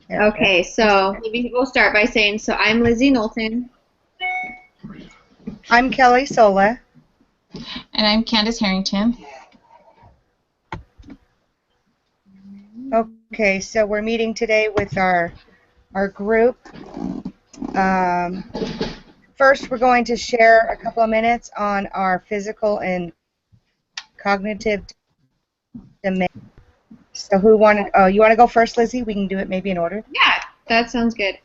Okay, so maybe we'll start by saying, so I'm Lizzie Knowlton. I'm Kelly Sola. And I'm Candace Harrington. Okay, so we're meeting today with our group. First, we're going to share a couple of minutes on our physical and cognitive domain. So you want to go first, Lizzie? We can do it maybe in order. Yeah, that sounds good.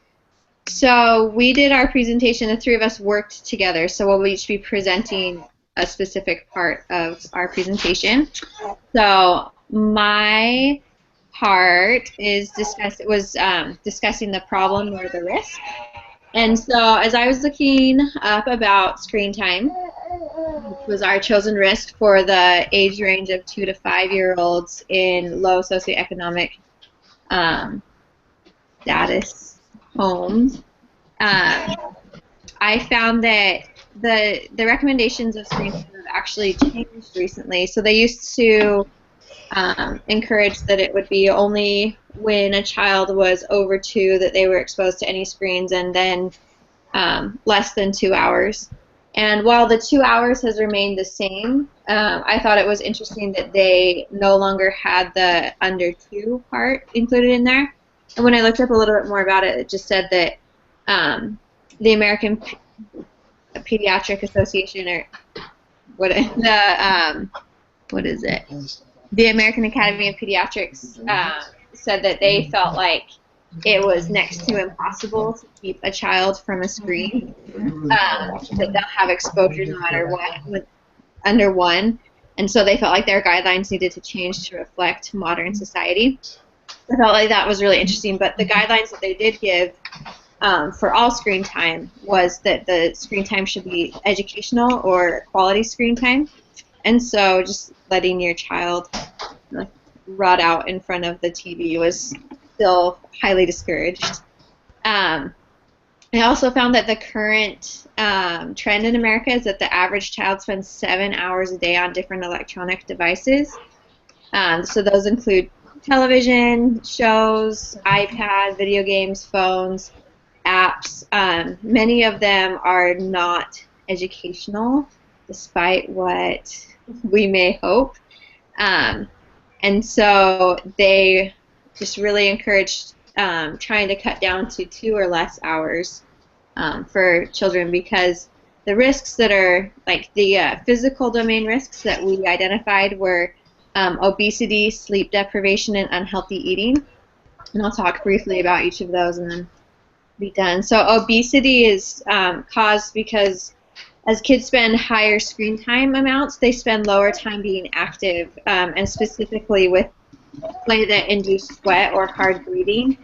So we did our presentation, the three of us worked together, so we'll each be presenting a specific part of our presentation. So my part is discussing the problem or the risk. And so as I was looking up about screen time, which was our chosen risk for the age range of 2 to 5-year-olds in low socioeconomic status homes, I found that the recommendations of screen time have actually changed recently. So they used to encourage that it would be only when a child was over 2 that they were exposed to any screens, and then less than 2 hours. And while the 2 hours has remained the same, I thought it was interesting that they no longer had the under 2 part included in there. And when I looked up a little bit more about it, it just said that the American Pediatric Association, or what is it? The American Academy of Pediatrics said that they felt like it was next to impossible to keep a child from a screen, that they'll have exposure no matter what under 1, and so they felt like their guidelines needed to change to reflect modern society. I felt like that was really interesting, but the guidelines that they did give for all screen time was that the screen time should be educational or quality screen time, and so just letting your child rot out in front of the TV was still highly discouraged. I also found that the current trend in America is that the average child spends 7 hours a day on different electronic devices. So those include television, shows, iPad, video games, phones, apps. Many of them are not educational, despite what we may hope. And so they just really encouraged trying to cut down to 2 or less hours for children, because the risks that are like the physical domain risks that we identified were obesity, sleep deprivation, and unhealthy eating. And I'll talk briefly about each of those and then be done. So obesity is caused because as kids spend higher screen time amounts, they spend lower time being active, and specifically with play that induce sweat or hard breathing.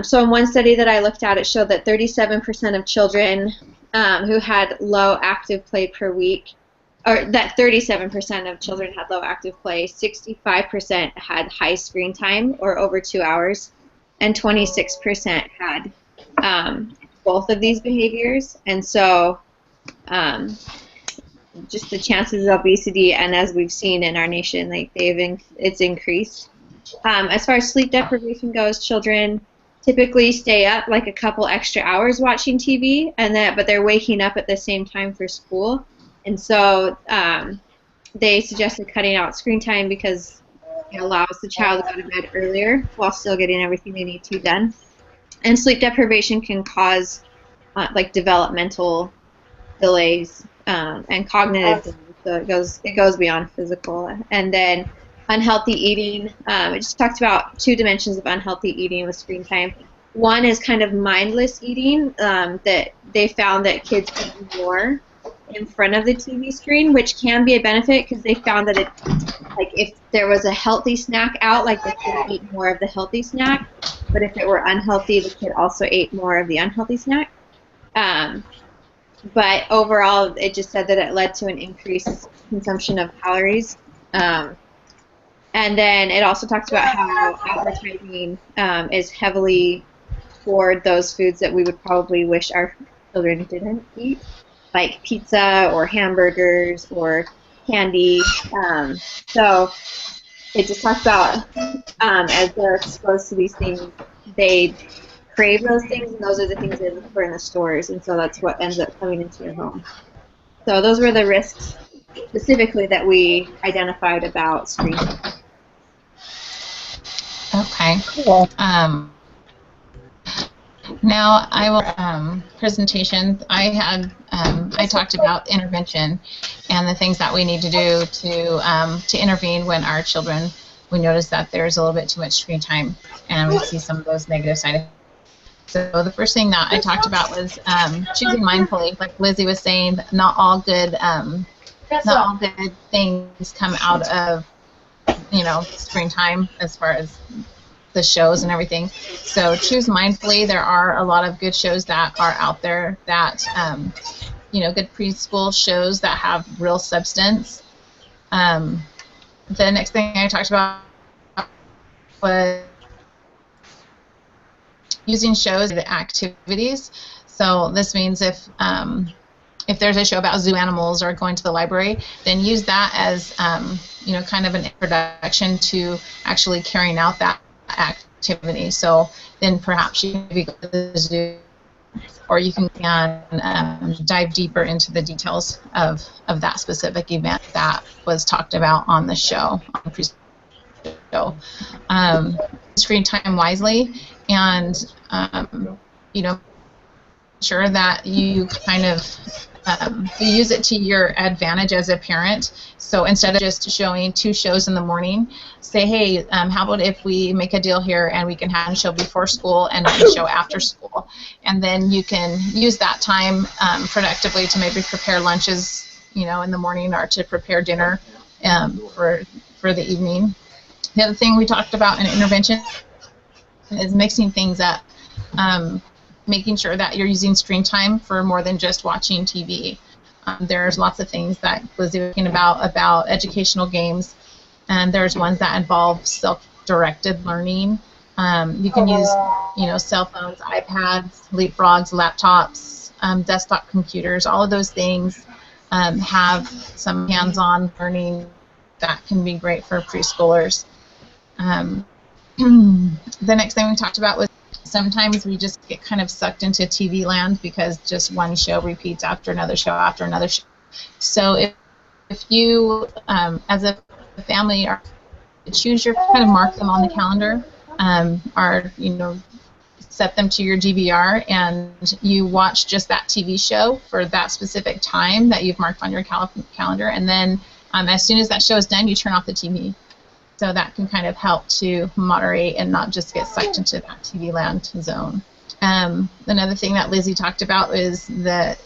So in one study that I looked at, it showed that 37% of children who had low active play per week, or that 37% of children had low active play, 65% had high screen time or over 2 hours, and 26% had both of these behaviors. And so just the chances of obesity, and as we've seen in our nation, like it's increased. As far as sleep deprivation goes, children typically stay up like a couple extra hours watching TV, but they're waking up at the same time for school, and so they suggested cutting out screen time because it allows the child to go to bed earlier while still getting everything they need to done. And sleep deprivation can cause like developmental delays and cognitive delays, so it goes beyond physical. And then unhealthy eating, it just talked about 2 dimensions of unhealthy eating with screen time. One is kind of mindless eating, that they found that kids eat more in front of the TV screen, which can be a benefit because they found that like if there was a healthy snack out, like the kid ate more of the healthy snack, but if it were unhealthy, the kid also ate more of the unhealthy snack. But overall, it just said that it led to an increased consumption of calories. And then it also talks about how advertising is heavily toward those foods that we would probably wish our children didn't eat, like pizza or hamburgers or candy. So it just talks about as they're exposed to these things, they crave those things, and those are the things they look for in the stores, and so that's what ends up coming into your home. So those were the risks specifically that we identified about screen time. Okay. Cool. Now I will presentation. I talked about intervention and the things that we need to do to intervene when our children, we notice that there's a little bit too much screen time and we see some of those negative side effects. So the first thing that I talked about was choosing mindfully. Like Lizzie was saying, not all good things come out of screen time as far as the shows and everything. So choose mindfully. There are a lot of good shows that are out there that good preschool shows that have real substance. The next thing I talked about was using shows as activities. So this means if there's a show about zoo animals or going to the library, then use that as kind of an introduction to actually carrying out that activity. So then perhaps you can maybe go to the zoo, or you can dive deeper into the details of that specific event that was talked about on the show, on the show. Screen time wisely, and sure that you kind of you use it to your advantage as a parent. So instead of just showing 2 shows in the morning, say, hey, how about if we make a deal here and we can have a show before school and a show after school, and then you can use that time productively to maybe prepare lunches, in the morning, or to prepare dinner for the evening. The other thing we talked about in intervention is mixing things up. Making sure that you're using screen time for more than just watching TV. There's lots of things that Lizzie was talking about educational games, and there's ones that involve self-directed learning. You can use, cell phones, iPads, leapfrogs, laptops, desktop computers. All of those things have some hands-on learning that can be great for preschoolers. The next thing we talked about was sometimes we just get kind of sucked into TV land because just one show repeats after another show after another show. So if you, as a family, are choose your kind of mark them on the calendar, set them to your DVR, and you watch just that TV show for that specific time that you've marked on your calendar, and then as soon as that show is done, you turn off the TV. So that can kind of help to moderate and not just get sucked into that TV land zone. Another thing that Lizzie talked about is the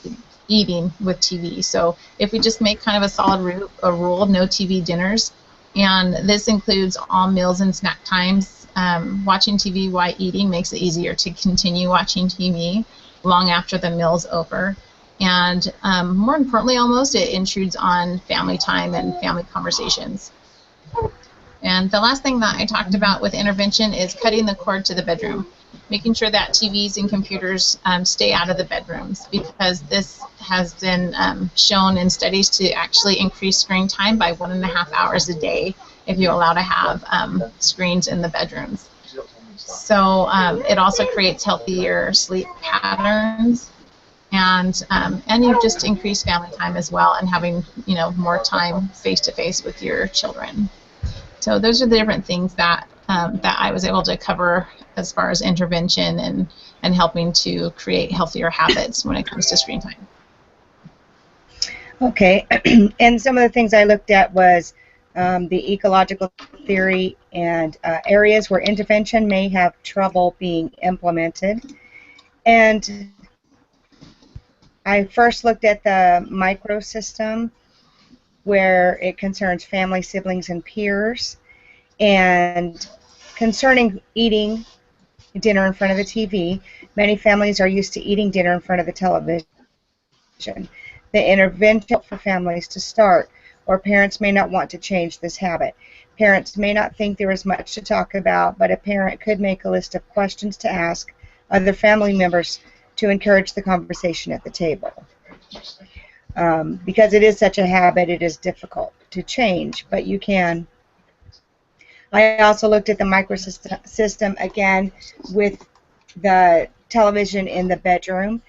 eating with TV. So if we just make kind of a solid rule of no TV dinners, and this includes all meals and snack times, watching TV while eating makes it easier to continue watching TV long after the meal's over. And more importantly, almost, it intrudes on family time and family conversations. And the last thing that I talked about with intervention is cutting the cord to the bedroom, making sure that TVs and computers stay out of the bedrooms, because this has been shown in studies to actually increase screen time by 1.5 hours a day if you allow to have screens in the bedrooms. So it also creates healthier sleep patterns, and you just increase family time as well, and having more time face-to-face with your children. So those are the different things that I was able to cover as far as intervention and helping to create healthier habits when it comes to screen time. Okay, and some of the things I looked at was the ecological theory and areas where intervention may have trouble being implemented. And I first looked at the microsystem, where it concerns family, siblings, and peers. And concerning eating dinner in front of the TV, many families are used to eating dinner in front of the television. The intervention for families to start, or parents may not want to change this habit. Parents may not think there is much to talk about, but a parent could make a list of questions to ask other family members to encourage the conversation at the table. Because it is such a habit, it is difficult to change, but you can I also looked at the microsystem again with the television in the bedroom,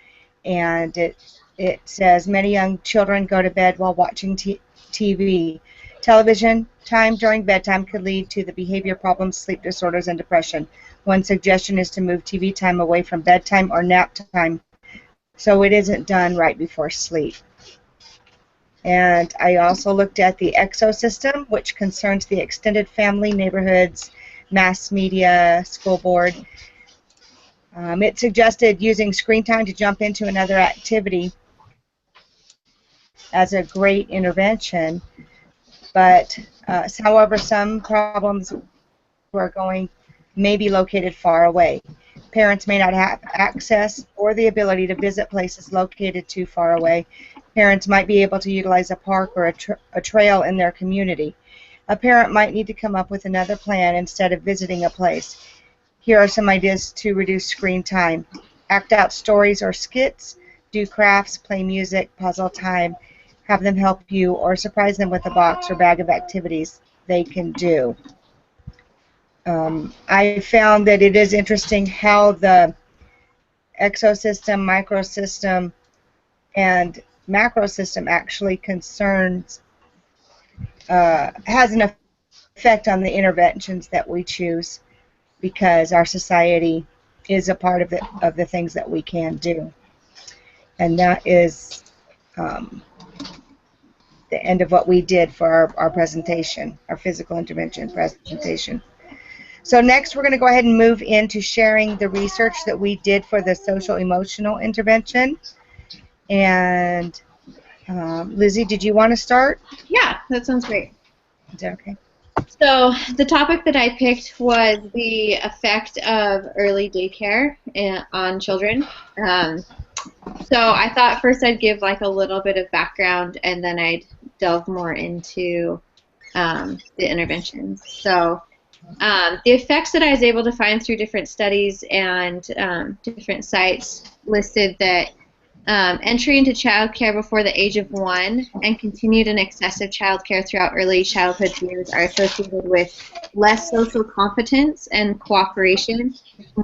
and it says many young children go to bed while watching TV. Television time during bedtime could lead to the behavior problems, sleep disorders, and depression. One suggestion is to move TV time away from bedtime or nap time so it isn't done right before sleep. And I also looked at the exosystem, which concerns the extended family, neighborhoods, mass media, school board. It suggested using screen time to jump into another activity as a great intervention, but however, some problems may be located far away. Parents may not have access or the ability to visit places located too far away. Parents might be able to utilize a park or a trail in their community. A parent might need to come up with another plan instead of visiting a place. Here are some ideas to reduce screen time. Act out stories or skits, do crafts, play music, puzzle time, have them help you, or surprise them with a box or bag of activities they can do. I found that it is interesting how the exosystem, microsystem, and macrosystem actually has an effect on the interventions that we choose, because our society is a part of the things that we can do. And that is the end of what we did for our presentation, our physical intervention presentation. So next we're going to go ahead and move into sharing the research that we did for the social emotional intervention. And Lizzie, did you want to start? Yeah, that sounds great. Is that okay? So the topic that I picked was the effect of early daycare on children. So I thought first I'd give like a little bit of background, and then I'd delve more into the interventions. So the effects that I was able to find through different studies and different sites listed that entry into child care before the age of 1 and continued and excessive child care throughout early childhood years are associated with less social competence and cooperation,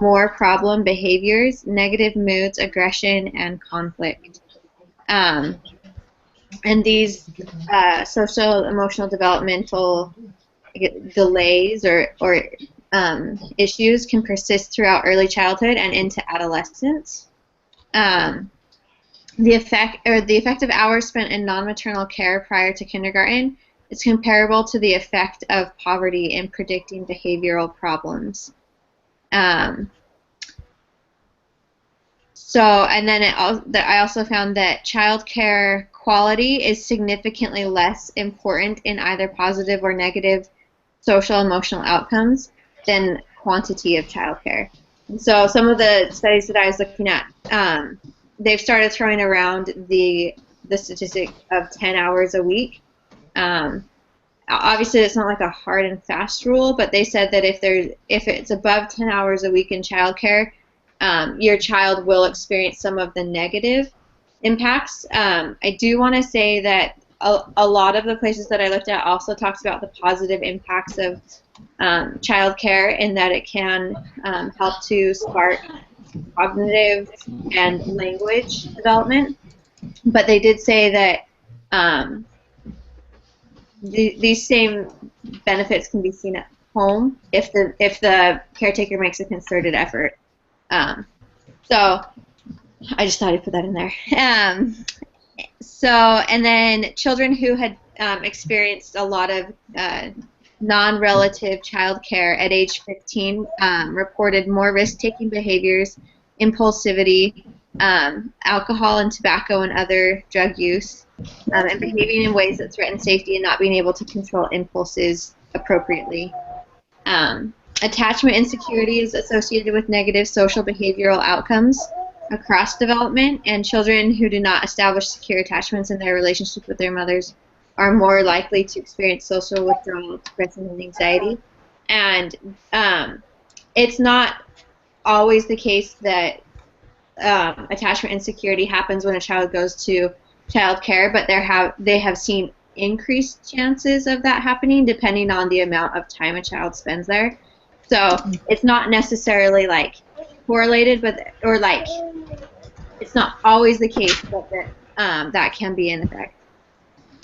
more problem behaviors, negative moods, aggression, and conflict. And these social, emotional, developmental delays or issues can persist throughout early childhood and into adolescence. The effective hours spent in non-maternal care prior to kindergarten is comparable to the effect of poverty in predicting behavioral problems. And then I also found that child care quality is significantly less important in either positive or negative social emotional outcomes than quantity of child care. So some of the studies that I was looking at, they've started throwing around the statistic of 10 hours a week. Obviously, it's not like a hard and fast rule, but they said that if it's above 10 hours a week in childcare, your child will experience some of the negative impacts. I do want to say that a lot of the places that I looked at also talks about the positive impacts of child care, in that it can help to spark cognitive and language development. But they did say that these same benefits can be seen at home if the caretaker makes a concerted effort. So I just thought I'd put that in there. And then children who had experienced a lot of non-relative child care at age 15 reported more risk-taking behaviors, impulsivity, alcohol and tobacco and other drug use, and behaving in ways that threaten safety and not being able to control impulses appropriately. Attachment insecurity is associated with negative social behavioral outcomes across development, and children who do not establish secure attachments in their relationship with their mothers are more likely to experience social withdrawal, depression, and anxiety. And it's not always the case that attachment insecurity happens when a child goes to child care, but they have seen increased chances of that happening depending on the amount of time a child spends there. So it's not necessarily like correlated, but or like it's not always the case, but that can be an effect.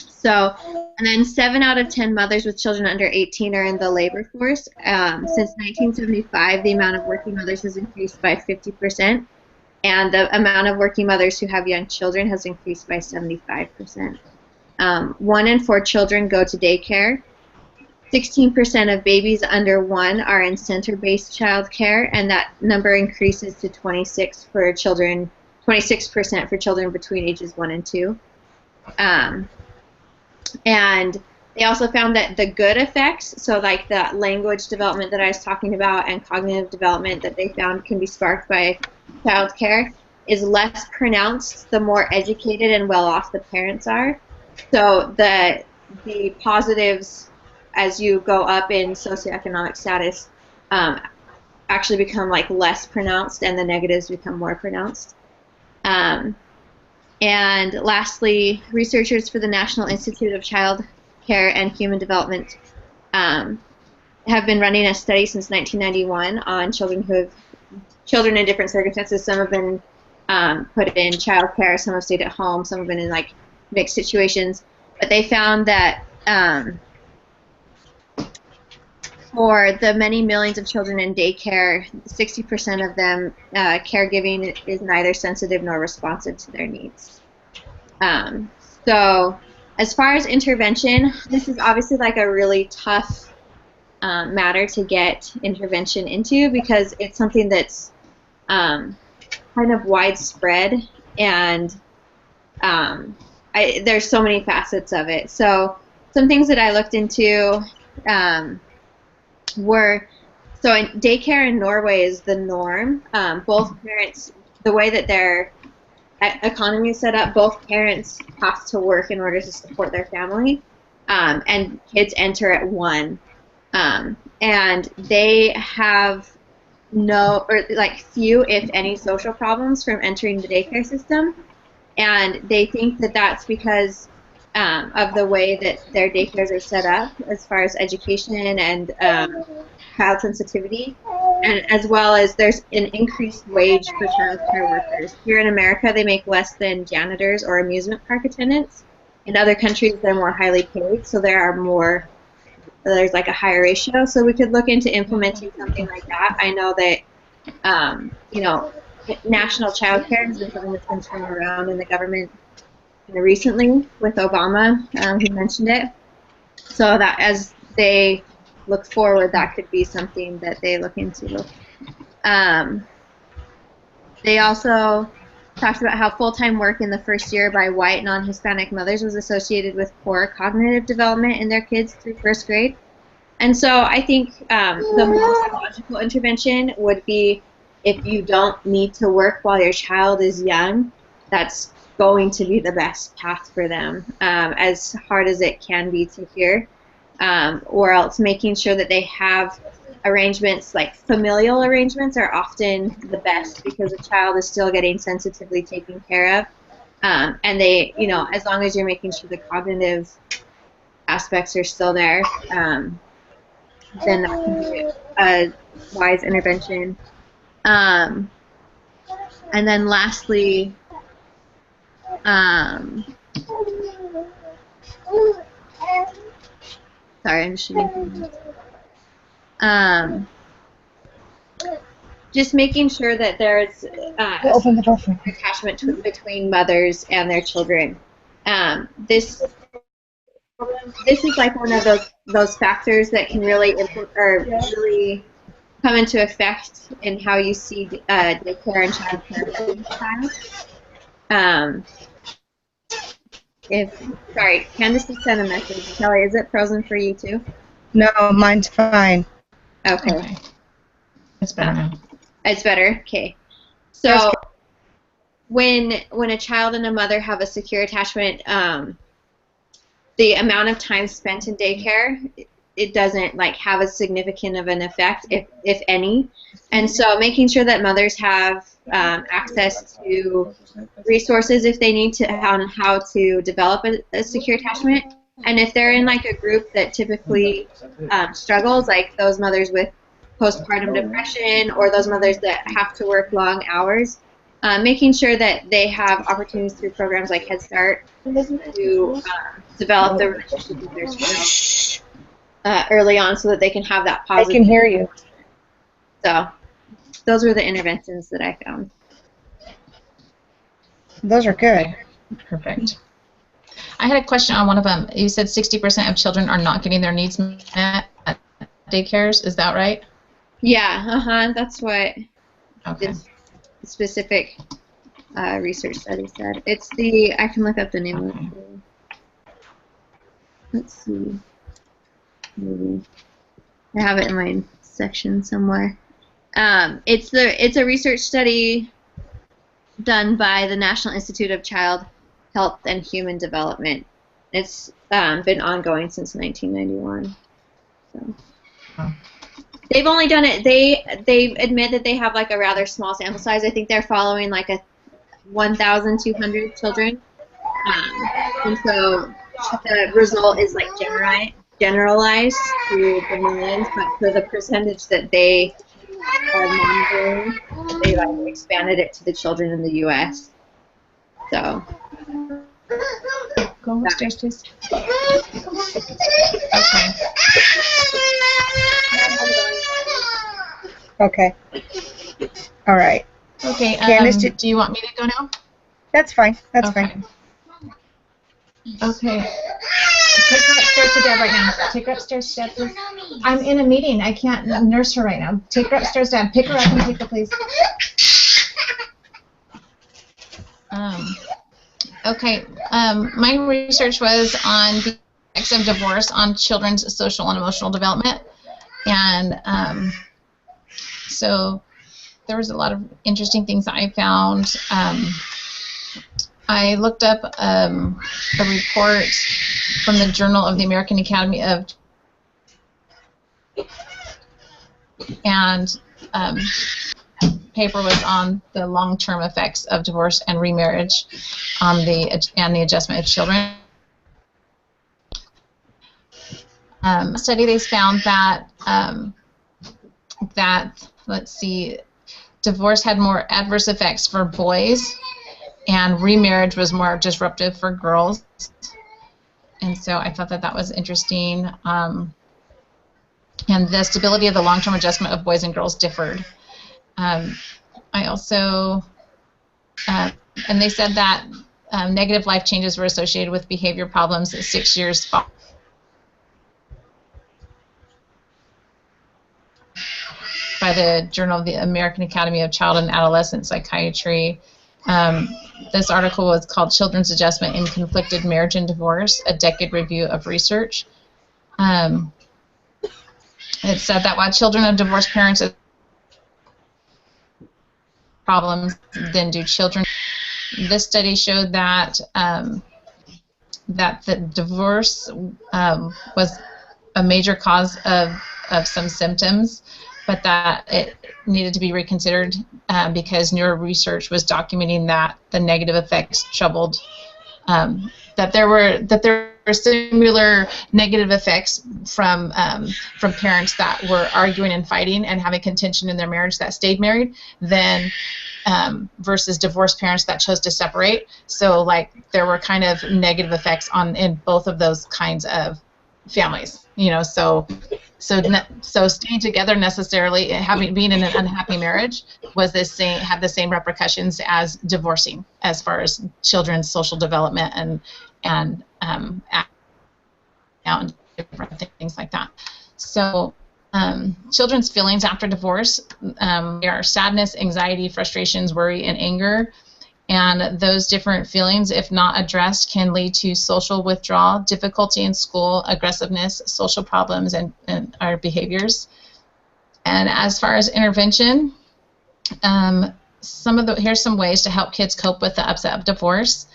So, and then 7 out of 10 mothers with children under 18 are in the labor force. Since 1975, the amount of working mothers has increased by 50%, and the amount of working mothers who have young children has increased by 75%. 1 in 4 children go to daycare. 16% of babies under 1 are in center-based child care, and that number increases to 26% for children between ages 1 and 2. And they also found that the good effects, so like the language development that I was talking about and cognitive development that they found can be sparked by child care, is less pronounced the more educated and well-off the parents are. So the positives as you go up in socioeconomic status actually become like less pronounced, and the negatives become more pronounced. And lastly, researchers for the National Institute of Child Care and Human Development have been running a study since 1991 on children in different circumstances. Some have been put in child care, some have stayed at home, some have been in like mixed situations. But they found that for the many millions of children in daycare, 60% of them, caregiving is neither sensitive nor responsive to their needs. So as far as intervention, this is obviously like a really tough matter to get intervention into because it's something that's kind of widespread, and there's so many facets of it. So some things that I looked into were, so in daycare in Norway is the norm. Both parents, the way that their economy is set up, both parents have to work in order to support their family, and kids enter at 1. And they have few, if any, social problems from entering the daycare system. And they think that that's because of the way that their daycares are set up as far as education and child sensitivity, and as well as there's an increased wage for child care workers. Here in America, they make less than janitors or amusement park attendants. In other countries, they're more highly paid, so there's like a higher ratio. So we could look into implementing something like that. I know that, national child care has been something that's been thrown around in the government recently with Obama. He mentioned it. So that as they look forward, that could be something that they look into. They also talked about how full-time work in the first year by white non-Hispanic mothers was associated with poor cognitive development in their kids through 1st grade. And so I think the most logical intervention would be if you don't need to work while your child is young, that's going to be the best path for them, as hard as it can be to hear, or else making sure that they have arrangements, like familial arrangements are often the best because the child is still getting sensitively taken care of, and they, as long as you're making sure the cognitive aspects are still there, then that can be a wise intervention. And then lastly, sorry, I'm just shooting. Just making sure that there's Open the door for me. attachment between mothers and their children. This is like one of those factors that can really really come into effect in how you see daycare and child care for each child. Sorry, Candace just sent a message. Kelly, is it frozen for you too? No, mine's fine. Okay. It's better now. It's better? Okay. So when a child and a mother have a secure attachment, the amount of time spent in daycare, it doesn't have a significant of an effect, if any. And so making sure that mothers have access to resources if they need to on how to develop a secure attachment And if they're in like a group that typically struggles, like those mothers with postpartum depression or those mothers that have to work long hours, making sure that they have opportunities through programs like Head Start to develop the relationship with their child early on so that they can have that I positive. can hear you. So those were the interventions that I found. Those are good. Perfect. I had a question on one of them. You said 60% of children are not getting their needs met at daycares. Is that right? Yeah, that's what Okay. this specific research study said. It's the, I can look up the name of it. Let's see. Maybe. I have it in my section somewhere. It's a research study done by the National Institute of Child Health and Human Development. It's been ongoing since 1991. So. Oh. They've only done it. They admit that they have like a rather small sample size. I think they're following like a 1,200 children, and so the result is like generalized to the millions. But for the percentage that they are monitoring, they like expanded it to the children in the U.S. So. Go upstairs, please. Okay. All right. Okay. Candace, Do you want me to go now? That's fine. That's Okay. fine. Okay. Take her upstairs to Dad right now. Take her upstairs to Dad, please. I'm in a meeting. I can't nurse her right now. Take her upstairs, Dad. Pick her up and take her, please. Okay. My research was on the effects of divorce on children's social and emotional development, and so there was a lot of interesting things that I found. I looked up a report from the Journal of the American Academy of, and paper was on the long-term effects of divorce and remarriage on the adjustment of children. Study they found that let's see, divorce had more adverse effects for boys, and remarriage was more disruptive for girls. And so I thought that that was interesting. And the stability of the long-term adjustment of boys and girls differed. I also, and they said that negative life changes were associated with behavior problems at 6 years by the Journal of the American Academy of Child and Adolescent Psychiatry. This article was called Children's Adjustment in Conflicted Marriage and Divorce, a Decade Review of Research. It said that while children of divorced parents have problems than do children, this study showed that that the divorce was a major cause of some symptoms, but that it needed to be reconsidered because newer research was documenting that the negative effects troubled, that there were similar negative effects from parents that were arguing and fighting and having contention in their marriage that stayed married than versus divorced parents that chose to separate. So like there were kind of negative effects in both of those kinds of families, you know. So staying together necessarily, being in an unhappy marriage had the same repercussions as divorcing, as far as children's social development and different things like that. So children's feelings after divorce, there are sadness, anxiety, frustrations, worry, and anger. And those different feelings, if not addressed, can lead to social withdrawal, difficulty in school, aggressiveness, social problems, and our behaviors. And as far as intervention, here's some ways to help kids cope with the upset of divorce.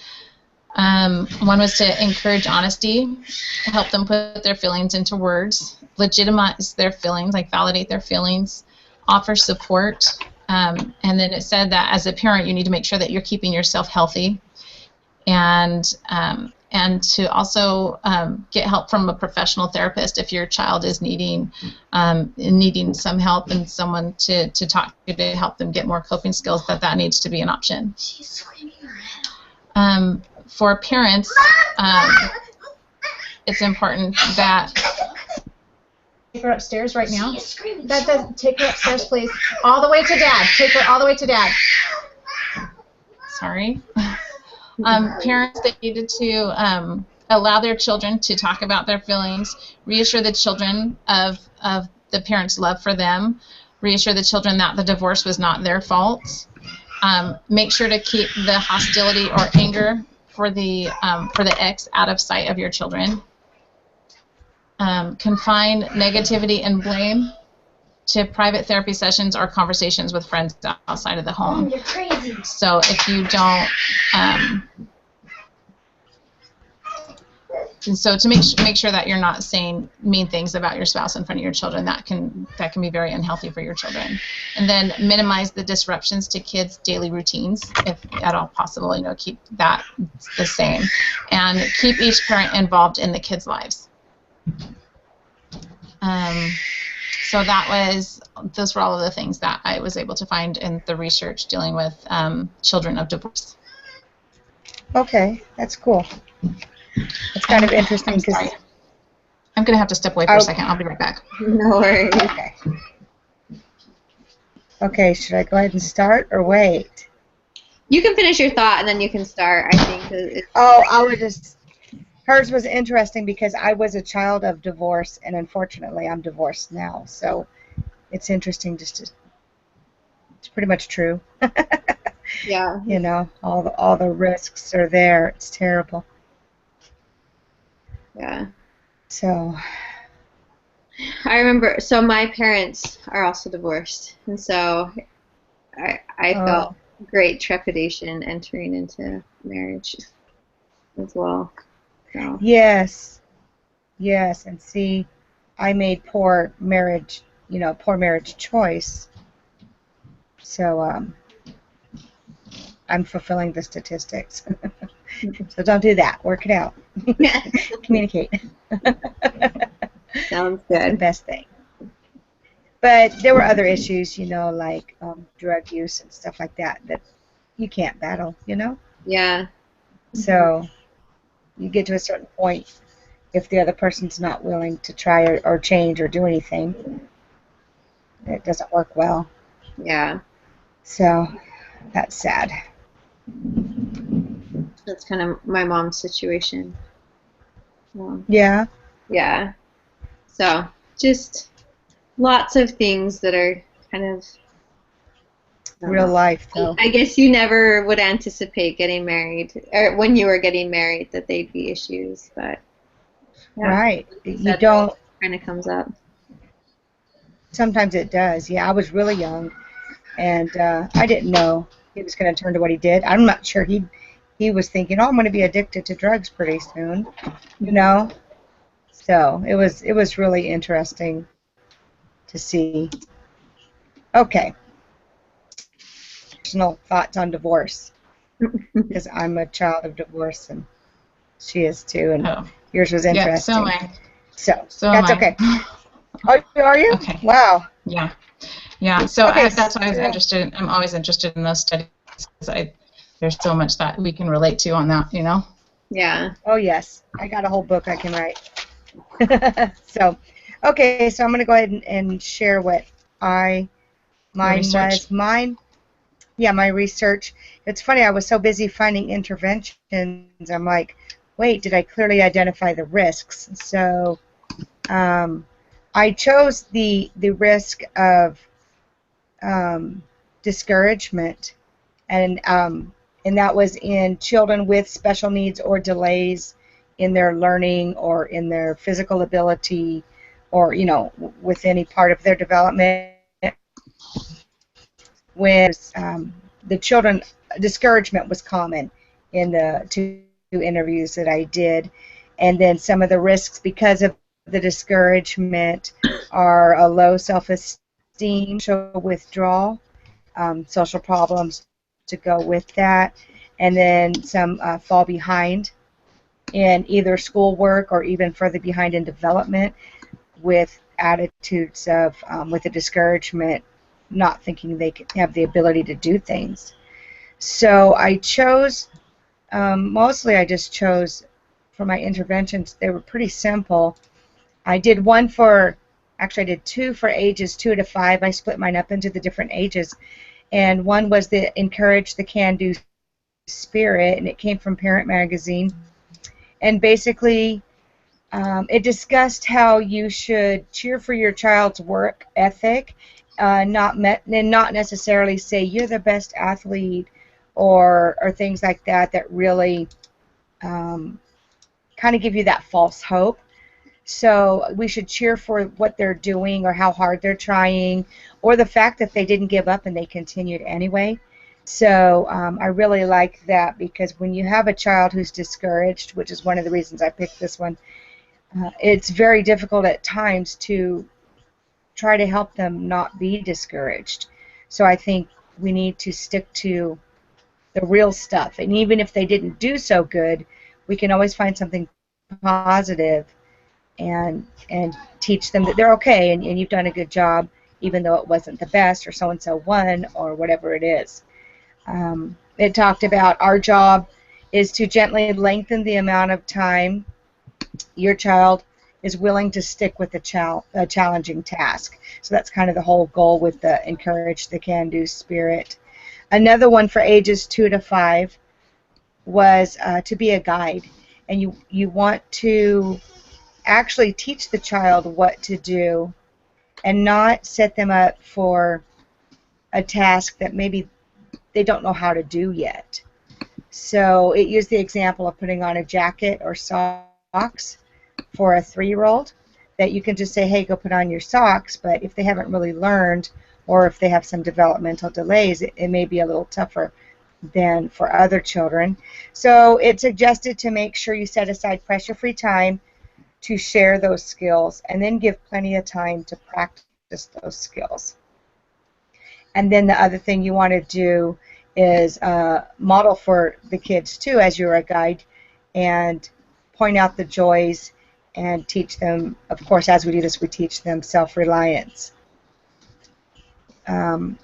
One was to encourage honesty, help them put their feelings into words, legitimize their feelings, like validate their feelings, offer support. And then it said that as a parent, you need to make sure that you're keeping yourself healthy. And to also get help from a professional therapist if your child is needing some help and someone to talk to help them get more coping skills, that needs to be an option. She's screaming her head off. For parents, it's important that take her upstairs right now. She is screaming. That does take her upstairs, please. All the way to Dad. Take her all the way to Dad. Sorry. Parents that needed to allow their children to talk about their feelings, reassure the children of the parents' love for them, reassure the children that the divorce was not their fault. Make sure to keep the hostility or anger for the ex out of sight of your children. Confine negativity and blame to private therapy sessions or conversations with friends outside of the home. You're crazy. So if you don't, and so to make sure that you're not saying mean things about your spouse in front of your children, that can be very unhealthy for your children. And then minimize the disruptions to kids' daily routines, if at all possible. Keep that the same, and keep each parent involved in the kids' lives. So those were all of the things that I was able to find in the research dealing with children of divorce. Okay, that's cool. It's kind of interesting because I'm going to have to step away for a second. I'll be right back. No worries. Okay. Okay, should I go ahead and start or wait? You can finish your thought and then you can start, I think. Hers was interesting because I was a child of divorce, and unfortunately I'm divorced now, so it's interesting it's pretty much true. Yeah. All the risks are there. It's terrible. Yeah. So I remember, so my parents are also divorced, and so I felt great trepidation entering into marriage as well. So. Yes, and see, I made poor marriage choice. So I'm fulfilling the statistics. So don't do that. Work it out. Communicate. Sounds It's the good. best thing. But there were other issues, like drug use and stuff like that you can't battle, Yeah. So you get to a certain point, if the other person's not willing to try or change or do anything, it doesn't work well. Yeah. So that's sad. That's kind of my mom's situation. Yeah. Yeah. So just lots of things that are kind of Real life, though. I guess you never would anticipate getting married, or when you were getting married, that they'd be issues, but yeah, Right. You don't. kind of comes up. Sometimes it does. Yeah, I was really young, and I didn't know he was going to turn to what he did. I'm not sure he was thinking, oh, I'm going to be addicted to drugs pretty soon, So it was really interesting to see. Okay. Personal thoughts on divorce, because I'm a child of divorce, and she is too, and yours was interesting. Yeah, so am I. So that's okay. Oh, are you? Okay. Wow. Yeah. So Okay, that's why I was interested. I'm always interested in those studies because there's so much that we can relate to on that, Yeah. Oh, yes. I got a whole book I can write. So I'm going to go ahead and share what mine was. My research. It's funny, I was so busy finding interventions, I'm like, wait, did I clearly identify the risks? So I chose the risk of discouragement, and that was in children with special needs or delays in their learning or in their physical ability, or with any part of their development. When the children, discouragement was common in the two interviews that I did, and then some of the risks because of the discouragement are a low self-esteem, social withdrawal, social problems to go with that, and then some fall behind in either schoolwork or even further behind in development with attitudes of, with a discouragement, not thinking they can have the ability to do things. So I chose, mostly I just chose for my interventions, they were pretty simple. I did one for, actually I did two for ages 2 to 5. I split mine up into the different ages. And one was the Encourage the Can-Do Spirit, and it came from Parent Magazine. And basically, it discussed how you should cheer for your child's work ethic, not necessarily say you're the best athlete or things like that that really kind of give you that false hope. So we should cheer for what they're doing or how hard they're trying, or the fact that they didn't give up and they continued anyway. So I really like that, because when you have a child who's discouraged, which is one of the reasons I picked this one, it's very difficult at times to try to help them not be discouraged. So I think we need to stick to the real stuff. And even if they didn't do so good, we can always find something positive and teach them that they're okay and you've done a good job, even though it wasn't the best or so-and-so won or whatever it is. It talked about our job is to gently lengthen the amount of time your child is willing to stick with a challenging task. So that's kind of the whole goal with the Encourage the Can-Do Spirit. Another one for ages 2 to 5 was to be a guide. And you want to actually teach the child what to do and not set them up for a task that maybe they don't know how to do yet. So it used the example of putting on a jacket or socks for a 3-year-old, that you can just say, hey, go put on your socks, but if they haven't really learned or if they have some developmental delays, it may be a little tougher than for other children. So it suggested to make sure you set aside pressure-free time to share those skills and then give plenty of time to practice those skills. And then the other thing you want to do is model for the kids too as you're a guide and point out the joys and teach them, of course, as we do this, we teach them self-reliance. And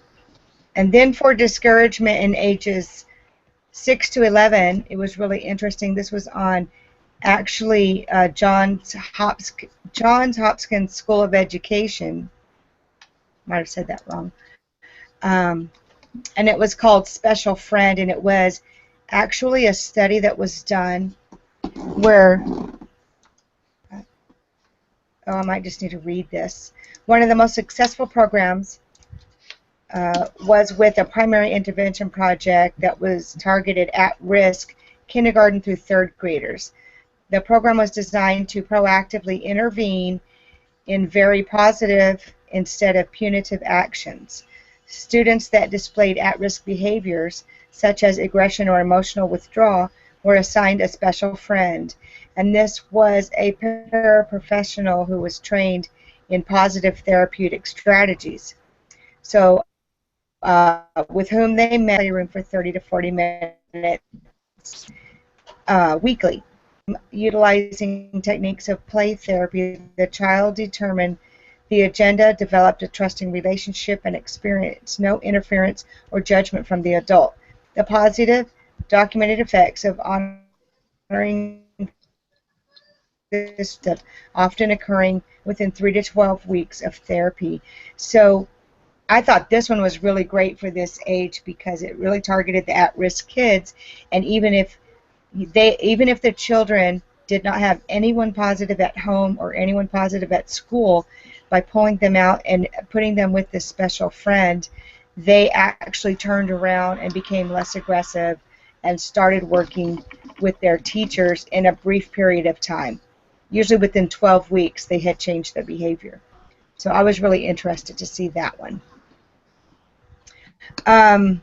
then for discouragement in ages 6 to 11, it was really interesting. This was on actually Johns Hopkins School of Education. Might have said that wrong. And it was called Special Friend, and it was actually a study that was done where, I might just need to read this. One of the most successful programs was with a primary intervention project that was targeted at-risk kindergarten through 3rd graders. The program was designed to proactively intervene in very positive instead of punitive actions. Students that displayed at-risk behaviors, such as aggression or emotional withdrawal, were assigned a special friend. And this was a paraprofessional who was trained in positive therapeutic strategies. So with whom they met in a room for 30 to 40 minutes weekly. Utilizing techniques of play therapy, the child determined the agenda, developed a trusting relationship, and experienced no interference or judgment from the adult. The positive documented effects of honoring this step often occurring within 3 to 12 weeks of therapy. So I thought this one was really great for this age because it really targeted the at-risk kids, and even if the children did not have anyone positive at home or anyone positive at school, by pulling them out and putting them with this special friend, they actually turned around and became less aggressive and started working with their teachers in a brief period of time. Usually within 12 weeks they had changed their behavior. So I was really interested to see that one. And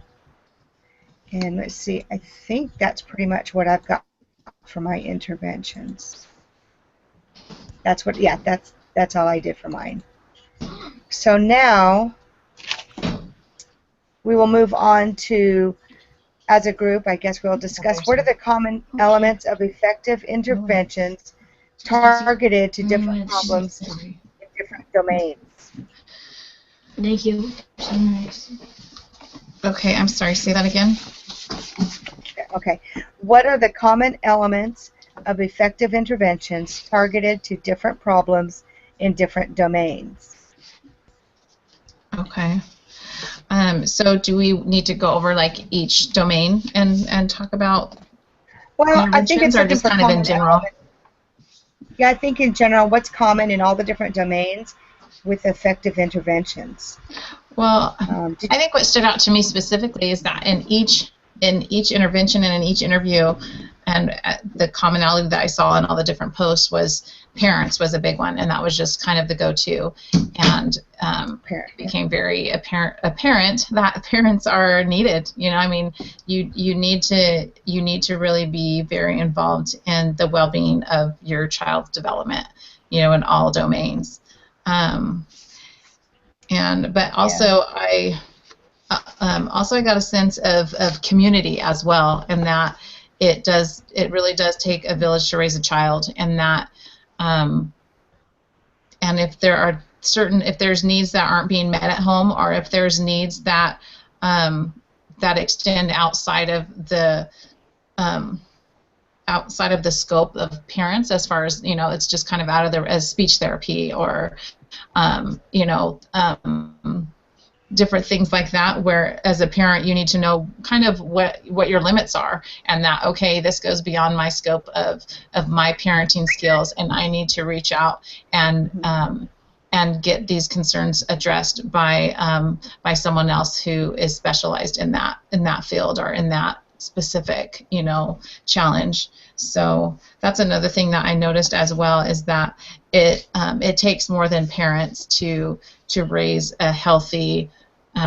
let's see, I think that's pretty much what I've got for my interventions. That's what, yeah, that's all I did for mine. So now we will move on to as a group, I guess we'll discuss what are the common elements of effective interventions targeted to different problems in different domains. Thank you. Okay, I'm sorry, say that again. Okay. What are the common elements of effective interventions targeted to different problems in different domains? Okay. So do we need to go over like each domain and talk about Well, I think interventions, it's or looking just for kind of in common general? elements. Yeah, I think in general, what's common in all the different domains with effective interventions. Well, Did I think what stood out to me specifically is that in each intervention and in each interview, and the commonality that I saw in all the different posts was parents was a big one, and that was just kind of the go-to, and it became very apparent that parents are needed. You know, I mean, you need to really be very involved in the well-being of your child's development, you know, in all domains. But also I got a sense of community as well, and that it really does take a village to raise a child, and that and if there's needs that aren't being met at home, or if there's needs that that extend outside of the scope of parents, as far as, you know, it's just kind of out of as speech therapy or different things like that, where as a parent you need to know kind of what your limits are, and that, okay, this goes beyond my scope of my parenting skills, and I need to reach out and get these concerns addressed by someone else who is specialized in that field or in that specific, you know, challenge. So that's another thing that I noticed as well, is that it takes more than parents to raise a healthy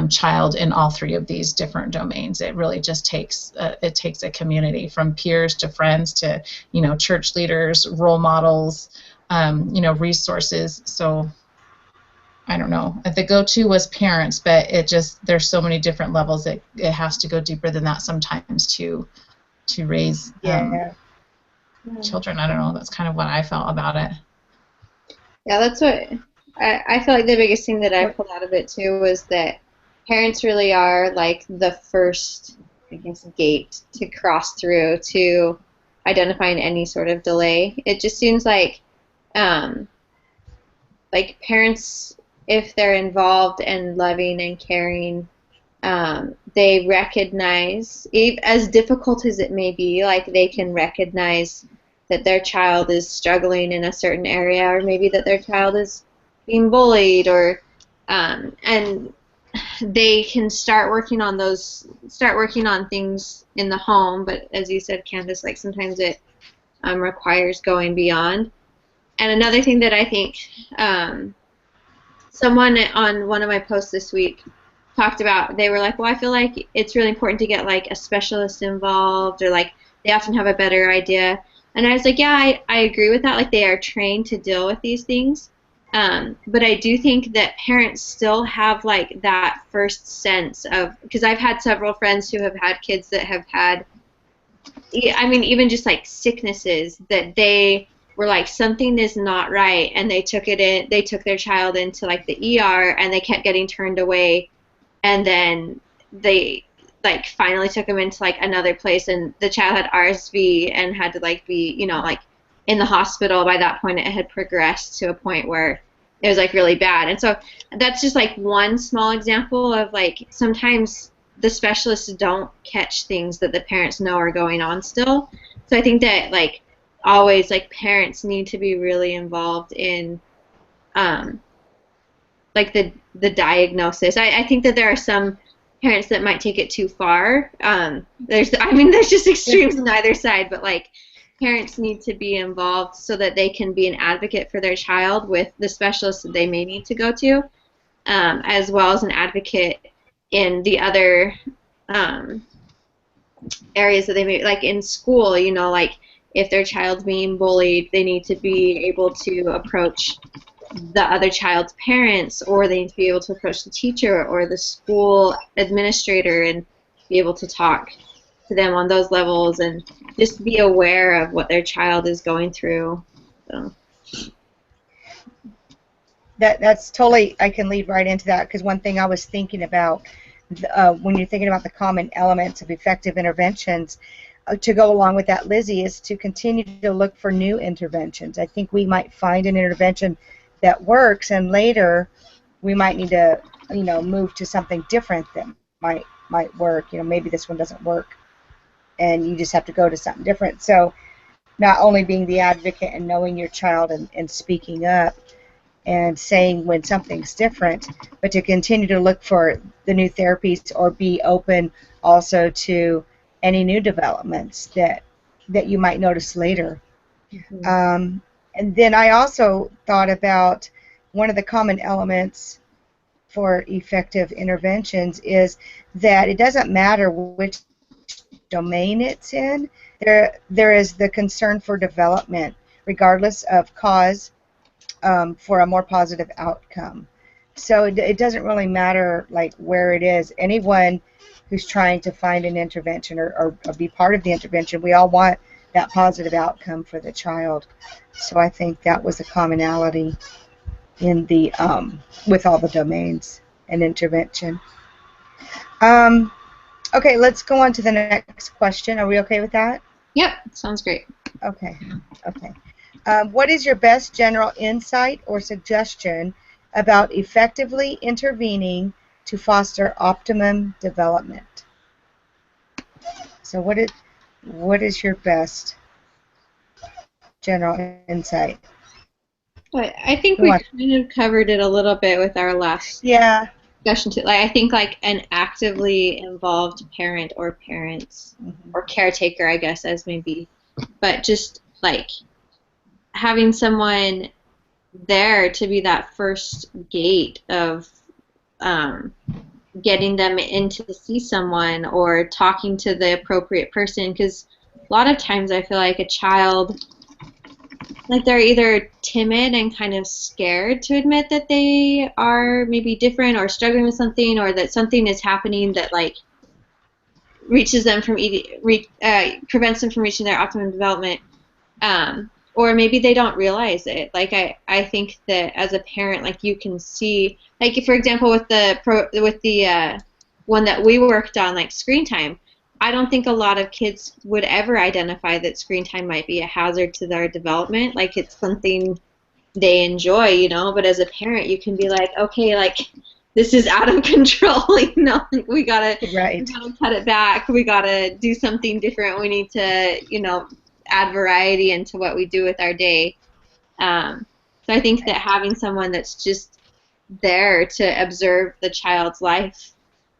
child in all three of these different domains. It really just takes a community, from peers to friends to, you know, church leaders, role models, you know, resources. So I don't know. The go-to was parents, but there's so many different levels. It has to go deeper than that sometimes to raise children. I don't know. That's kind of what I felt about it. Yeah, that's what I feel like the biggest thing that I pulled out of it too was that parents really are like the first, I guess, gate to cross through to identifying any sort of delay. It just seems like parents, if they're involved and loving and caring, they recognize, as difficult as it may be, like they can recognize that their child is struggling in a certain area, or maybe that their child is being bullied, or and they can start working on things in the home. But as you said, Candace, like sometimes it requires going beyond. And another thing that I think someone on one of my posts this week talked about, they were like, well, I feel like it's really important to get like a specialist involved, or like they often have a better idea. And I was like, yeah, I agree with that. Like they are trained to deal with these things. But I do think that parents still have like that first sense of, because I've had several friends who have had kids that have had, I mean, even just like sicknesses, that they were like, something is not right, and they took their child into like the ER, and they kept getting turned away, and then they like finally took him into like another place, and the child had RSV and had to like be, you know, like in the hospital. By that point it had progressed to a point where it was like really bad. And so that's just like one small example of like sometimes the specialists don't catch things that the parents know are going on still. So I think that like always like parents need to be really involved in like the diagnosis. I think that there are some parents that might take it too far. There's just extremes on either side, but like parents need to be involved so that they can be an advocate for their child with the specialists that they may need to go to, as well as an advocate in the other areas that they may, like in school, you know, like if their child's being bullied, they need to be able to approach the other child's parents, or they need to be able to approach the teacher or the school administrator and be able to talk to them on those levels and just be aware of what their child is going through. So. That's totally, I can lead right into that, because one thing I was thinking about when you're thinking about the common elements of effective interventions, to go along with that, Lizzie, is to continue to look for new interventions. I think we might find an intervention that works, and later we might need to, move to something different that might work. Maybe this one doesn't work, and you just have to go to something different. So not only being the advocate and knowing your child and speaking up and saying when something's different, but to continue to look for the new therapies or be open also to any new developments that you might notice later. Mm-hmm. And then I also thought about one of the common elements for effective interventions is that it doesn't matter which domain it's in. There is the concern for development, regardless of cause, for a more positive outcome. So it doesn't really matter like where it is. Anyone who's trying to find an intervention or be part of the intervention, we all want that positive outcome for the child. So I think that was a commonality in the with all the domains and intervention. Okay, let's go on to the next question. Are we okay with that? Yep, sounds great. Okay. What is your best general insight or suggestion about effectively intervening to foster optimum development? So what is your best general insight? But I think we kind of covered it a little bit with our last discussion too. Like I think like an actively involved parent or parents or caretaker, I guess, as maybe, but just like having someone there to be that first gate of getting them in to see someone or talking to the appropriate person, because a lot of times I feel like a child, like they're either timid and kind of scared to admit that they are maybe different or struggling with something, or that something is happening that like reaches them from prevents them from reaching their optimum development, or maybe they don't realize it. Like I think that as a parent, like you can see, like for example with the one that we worked on, like screen time. I don't think a lot of kids would ever identify that screen time might be a hazard to their development. Like it's something they enjoy, you know, but as a parent you can be like, okay, like this is out of control, you know, like we gotta cut it back, we gotta do something different, we need to, you know, add variety into what we do with our day. So I think that having someone that's just there to observe the child's life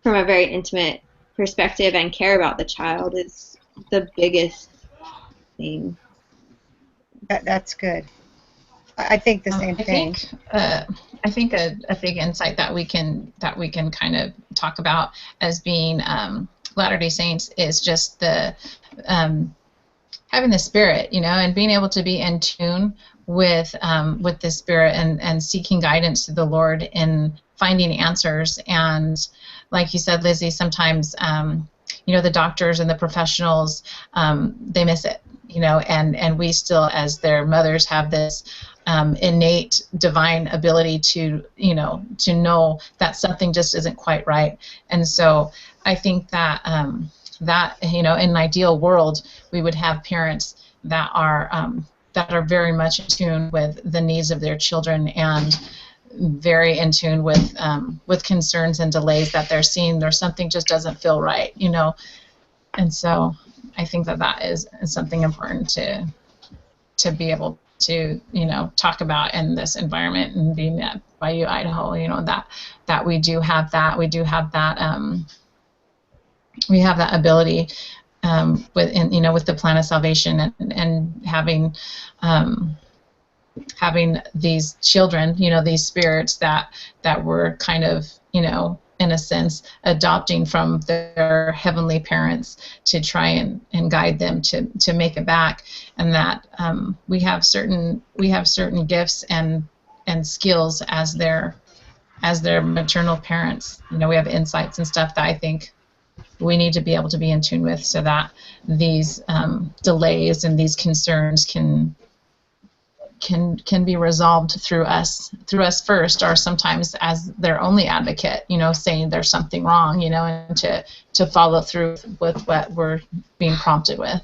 from a very intimate perspective and care about the child is the biggest thing. That's good. I think the same thing. I think a big insight that we can kind of talk about as being Latter-day Saints is just the having the Spirit, you know, and being able to be in tune with the Spirit and seeking guidance to the Lord in finding answers. And like you said, Lizzie, sometimes you know, the doctors and the professionals, they miss it, you know, and we still as their mothers have this innate divine ability to, you know, to know that something just isn't quite right. And so I think that that, you know, in an ideal world we would have parents that are very much in tune with the needs of their children and very in tune with concerns and delays that they're seeing. There's something just doesn't feel right, you know. And so I think that is something important to be able to, you know, talk about in this environment, and being at Bayou, Idaho, you know, that we do have that we have that ability you know, with the plan of salvation and having these children, you know, these spirits that were kind of, you know, in a sense adopting from their heavenly parents to try and guide them to make it back, and that we have certain gifts and skills as their maternal parents. You know, we have insights and stuff that I think we need to be able to be in tune with, so that these delays and these concerns can be resolved through us first, or sometimes as their only advocate, saying there's something wrong, and to follow through with what we're being prompted with.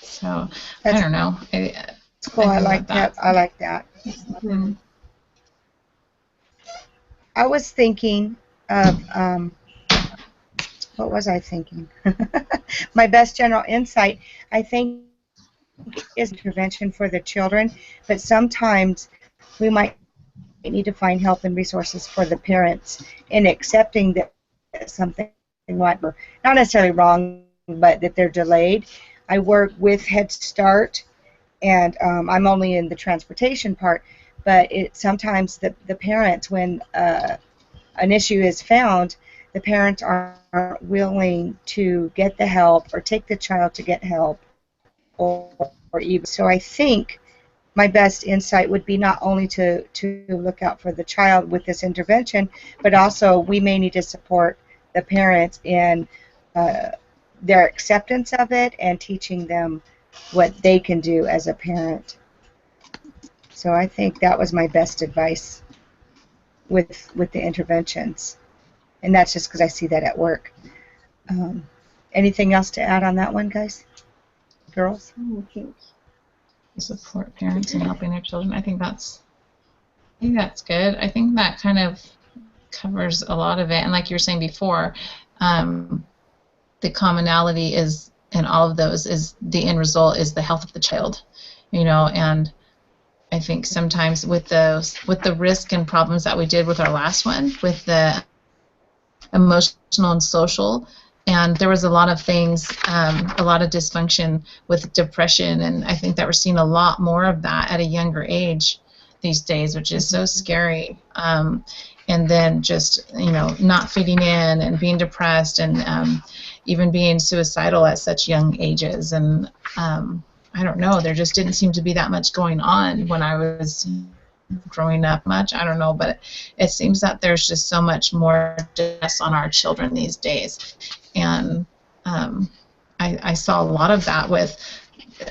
So I don't know. It's cool. I like that. I like that. Mm-hmm. I was thinking of what was I thinking? My best general insight, I think, is intervention for the children, but sometimes we might need to find help and resources for the parents in accepting that something might be not necessarily wrong, but that they're delayed. I work with Head Start, and I'm only in the transportation part, but sometimes the parents, when an issue is found, the parents aren't willing to get the help or take the child to get help, or even. So I think my best insight would be not only to look out for the child with this intervention, but also we may need to support the parents in their acceptance of it and teaching them what they can do as a parent. So I think that was my best advice with the interventions. And that's just because I see that at work. Anything else to add on that one, guys? Girls? Support parents in helping their children. I think that's good. I think that kind of covers a lot of it. And like you were saying before, the commonality is in all of those is the end result is the health of the child, and I think sometimes with the risk and problems that we did with our last one, with the emotional and social, and there was a lot of things, a lot of dysfunction with depression, and I think that we're seeing a lot more of that at a younger age these days, which is so scary. And then just, not fitting in and being depressed, and even being suicidal at such young ages. And I don't know, there just didn't seem to be that much going on when I was growing up much. I don't know, but it seems that there's just so much more stress on our children these days. And I saw a lot of that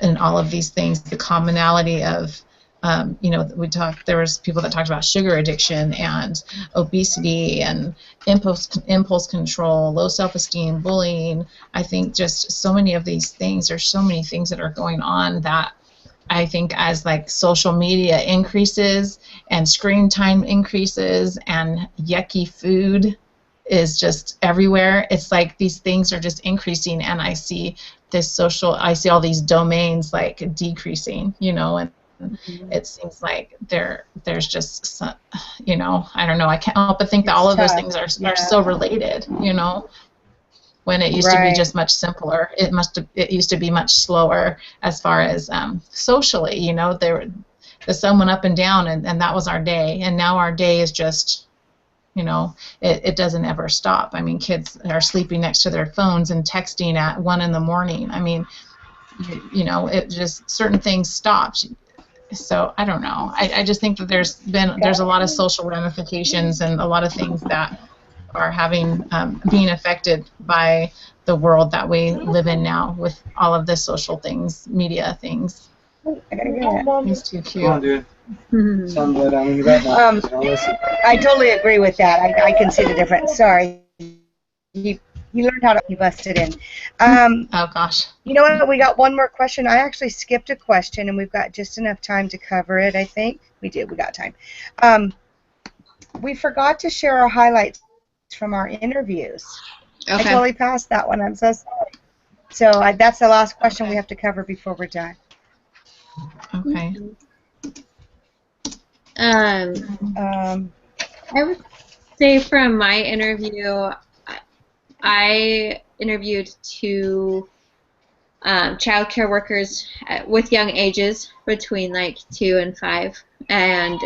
in all of these things, the commonality of, there was people that talked about sugar addiction and obesity and impulse control, low self-esteem, bullying. I think just so many of these things, there's so many things that are going on that I think as like social media increases and screen time increases and yucky food is just everywhere, it's like these things are just increasing, and I see all these domains like decreasing, and it seems like there's just some, I don't know, I can't help but think that all of those things are so related, when it used to be just much simpler. It used to be much slower as far as socially, the sun went up and down, and that was our day, and now our day is just, it doesn't ever stop. I mean, kids are sleeping next to their phones and texting at 1 in the morning. I mean, it just, certain things stopped. So I don't know. I just think that there's a lot of social ramifications and a lot of things that are being affected by the world that we live in now with all of the social things, media things. I gotta get it. He's too cute. Come on, dude. Sunblood on you right now. I totally agree with that. I can see the difference. Sorry. He learned how to be busted in. Oh, gosh. You know what? We got one more question. I actually skipped a question, and we've got just enough time to cover it, I think. We did. We got time. We forgot to share our highlights from our interviews. Okay. I totally passed that one. I'm so sorry. So that's the last question we have to cover before we're done. Okay. I would say from my interview, I interviewed 2 child care workers with young ages between like 2 and 5, and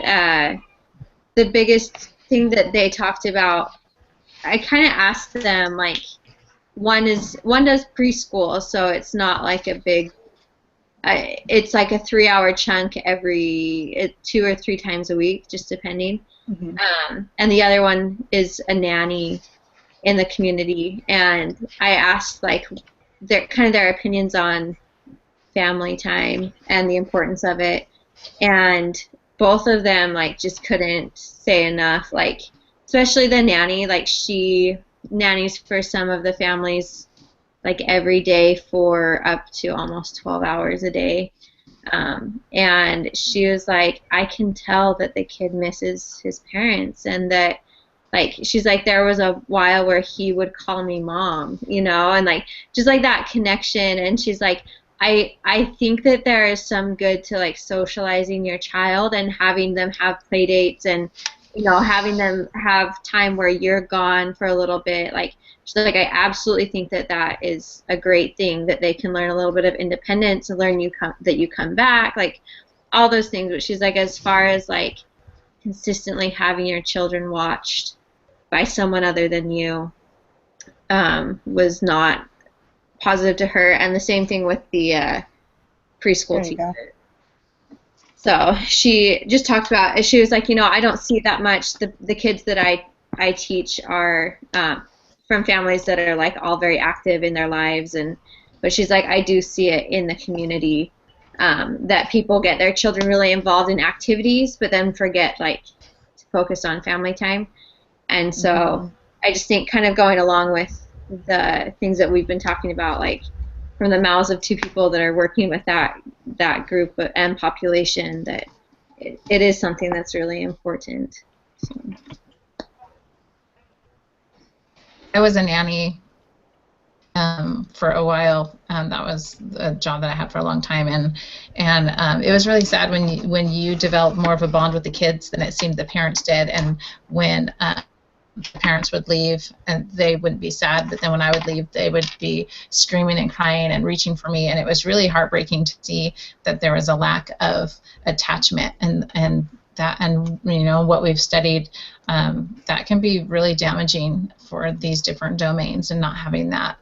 the biggest thing that they talked about, I kind of asked them, like, one does preschool, so it's not like a big, it's like a 3-hour chunk every 2 or 3 times a week, just depending. Mhm. And the other one is a nanny in the community. And I asked like their opinions on family time and the importance of it. And both of them like just couldn't say enough. Like especially the nanny, like she nannies for some of the families like every day for up to almost 12 hours a day. And she was like, I can tell that the kid misses his parents, and that like she's like there was a while where he would call me mom, you know, and like just like that connection. And she's like, I think that there is some good to like socializing your child and having them have play dates, and you know, having them have time where you're gone for a little bit. Like she's like, I absolutely think that that is a great thing, that they can learn a little bit of independence and learn that you come back, like all those things. But she's like, as far as like consistently having your children watched by someone other than you, was not positive to her. And the same thing with the preschool There you go. teacher. So she just talked about, she was like, you know, I don't see that much. The kids that I teach are from families that are like all very active in their lives, but she's like, I do see it in the community, that people get their children really involved in activities, but then forget like to focus on family time. And so I just think kind of going along with the things that we've been talking about, like from the mouths of two people that are working with that group and population, that it is something that's really important. So. I was a nanny for a while. That was a job that I had for a long time, and it was really sad when you develop more of a bond with the kids than it seemed the parents did, and when the parents would leave and they wouldn't be sad, but then when I would leave they would be screaming and crying and reaching for me, and it was really heartbreaking to see that there was a lack of attachment, and you know what we've studied, that can be really damaging for these different domains, and not having that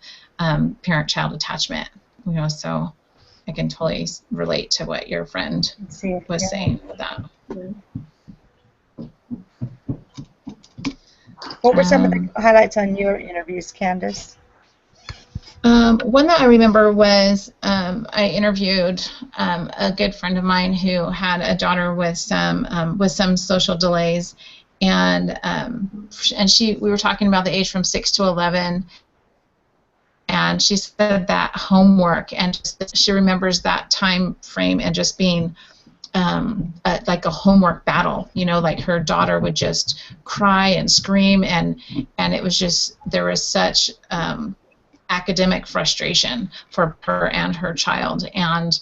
parent-child attachment, you know. So I can totally relate to what your friend was saying with that. What were some of the highlights on your interviews, Candace? One that I remember was I interviewed a good friend of mine who had a daughter with some social delays, and we were talking about the age from 6 to 11, and she said that homework, and just, she remembers that time frame and just being like a homework battle, you know, like her daughter would just cry and scream, and it was just, there was such academic frustration for her and her child, and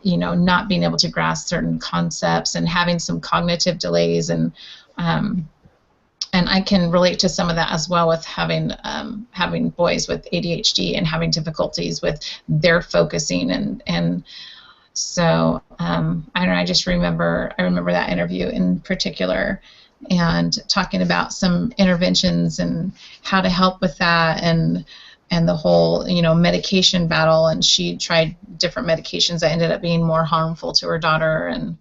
you know, not being able to grasp certain concepts and having some cognitive delays, and I can relate to some of that as well with having boys with ADHD and having difficulties with their focusing, and so I don't know, I remember that interview in particular, and talking about some interventions and how to help with that, and the whole, you know, medication battle, and she tried different medications that ended up being more harmful to her daughter, and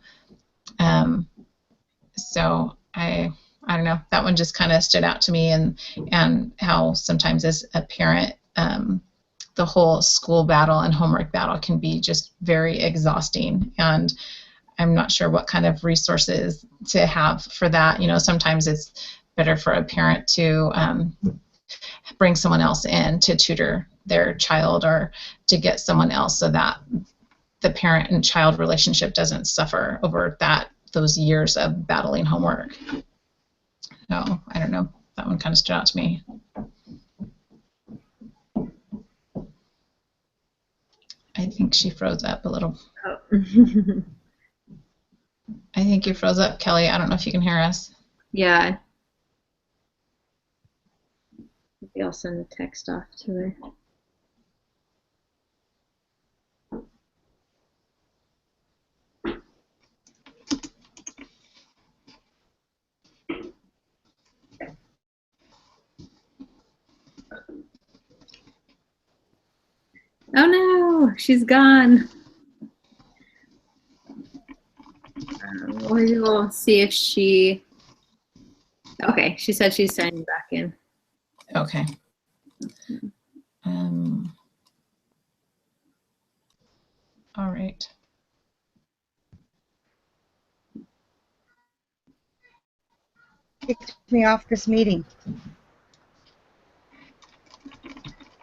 so I don't know, that one just kind of stood out to me, and how sometimes as a parent, the whole school battle and homework battle can be just very exhausting, and I'm not sure what kind of resources to have for that. You know, sometimes it's better for a parent to bring someone else in to tutor their child, or to get someone else, so that the parent and child relationship doesn't suffer over those years of battling homework. So I don't know, that one kind of stood out to me. I think she froze up a little. Oh. I think you froze up, Kelly. I don't know if you can hear us. Yeah. Maybe I'll send a text off to her. Oh no, she's gone. Where do will see if she. Okay, she said she's signing back in. Okay. All right. Kicked me off this meeting.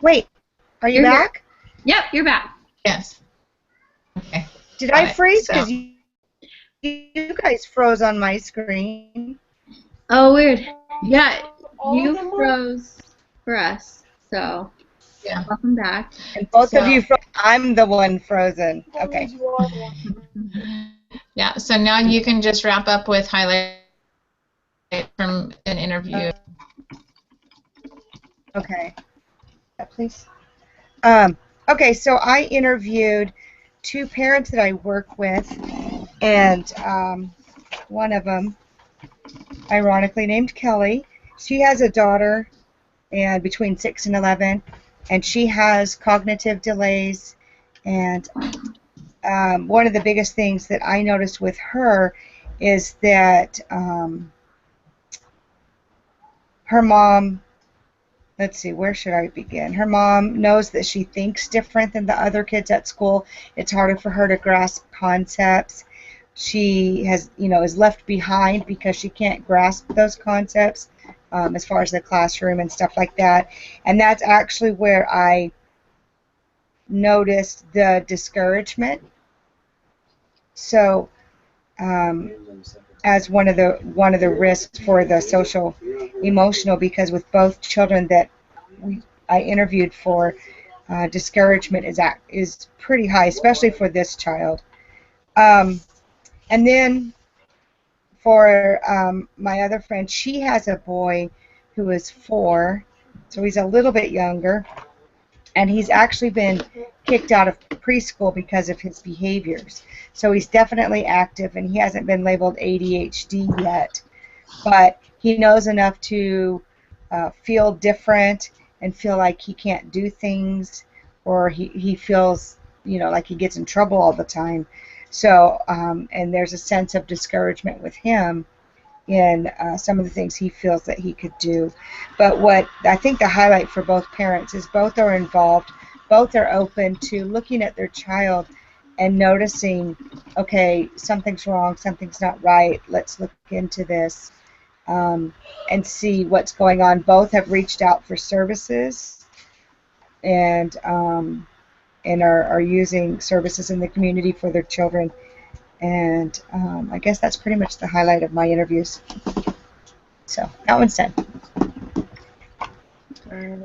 Wait, are you You're here. back? Yep, you're back. Yes. Okay. Did Got I it. freeze? So- Because you guys froze on my screen. Oh, weird. Yeah, you froze for us, so Yeah. welcome back. And both of So- you froze. I'm the one frozen. Okay. Yeah. So now you can just wrap up with highlight from an interview. Okay. Yeah, please. Okay, so I interviewed 2 parents that I work with, and one of them, ironically named Kelly, she has a daughter and between 6 and 11, and she has cognitive delays. And one of the biggest things that I noticed with her is that her mom, let's see, where should I begin? Her mom knows that she thinks different than the other kids at school. It's harder for her to grasp concepts. She has, is left behind because she can't grasp those concepts as far as the classroom and stuff like that. And that's actually where I noticed the discouragement. So, as one of the risks for the social emotional, because with both children that I interviewed for, discouragement is pretty high, especially for this child. And then for my other friend, she has a boy who is 4, so he's a little bit younger, and he's actually been kicked out of preschool because of his behaviors. So he's definitely active, and he hasn't been labeled ADHD yet, but he knows enough to feel different and feel like he can't do things, or he feels, like he gets in trouble all the time. So, and there's a sense of discouragement with him in some of the things he feels that he could do. But what I think the highlight for both parents is both are involved, both are open to looking at their child and noticing, okay, something's wrong, something's not right, let's look into this and see what's going on. Both have reached out for services and are using services in the community for their children. And I guess that's pretty much the highlight of my interviews. So that one's done.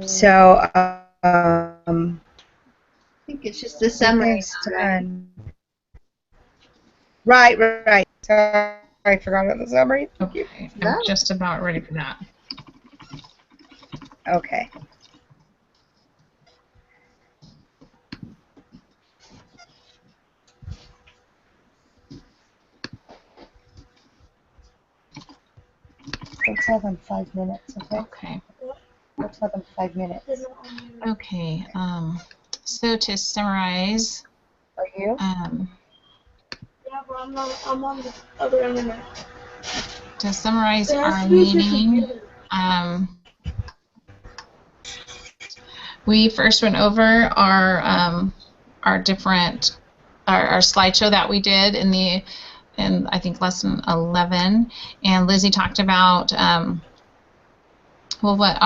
So I think it's just a summary. everything's done. Right. Sorry, I forgot about the summary. Okay. I'm just about ready for that. Okay. We'll tell them 5 minutes, okay? Okay. We'll tell them 5 minutes. Okay. So to summarize, Are you? Yeah, but I'm on the other internet. to summarize our meeting, we first went over our different our slideshow that we did in I think lesson 11, and Lizzie talked about what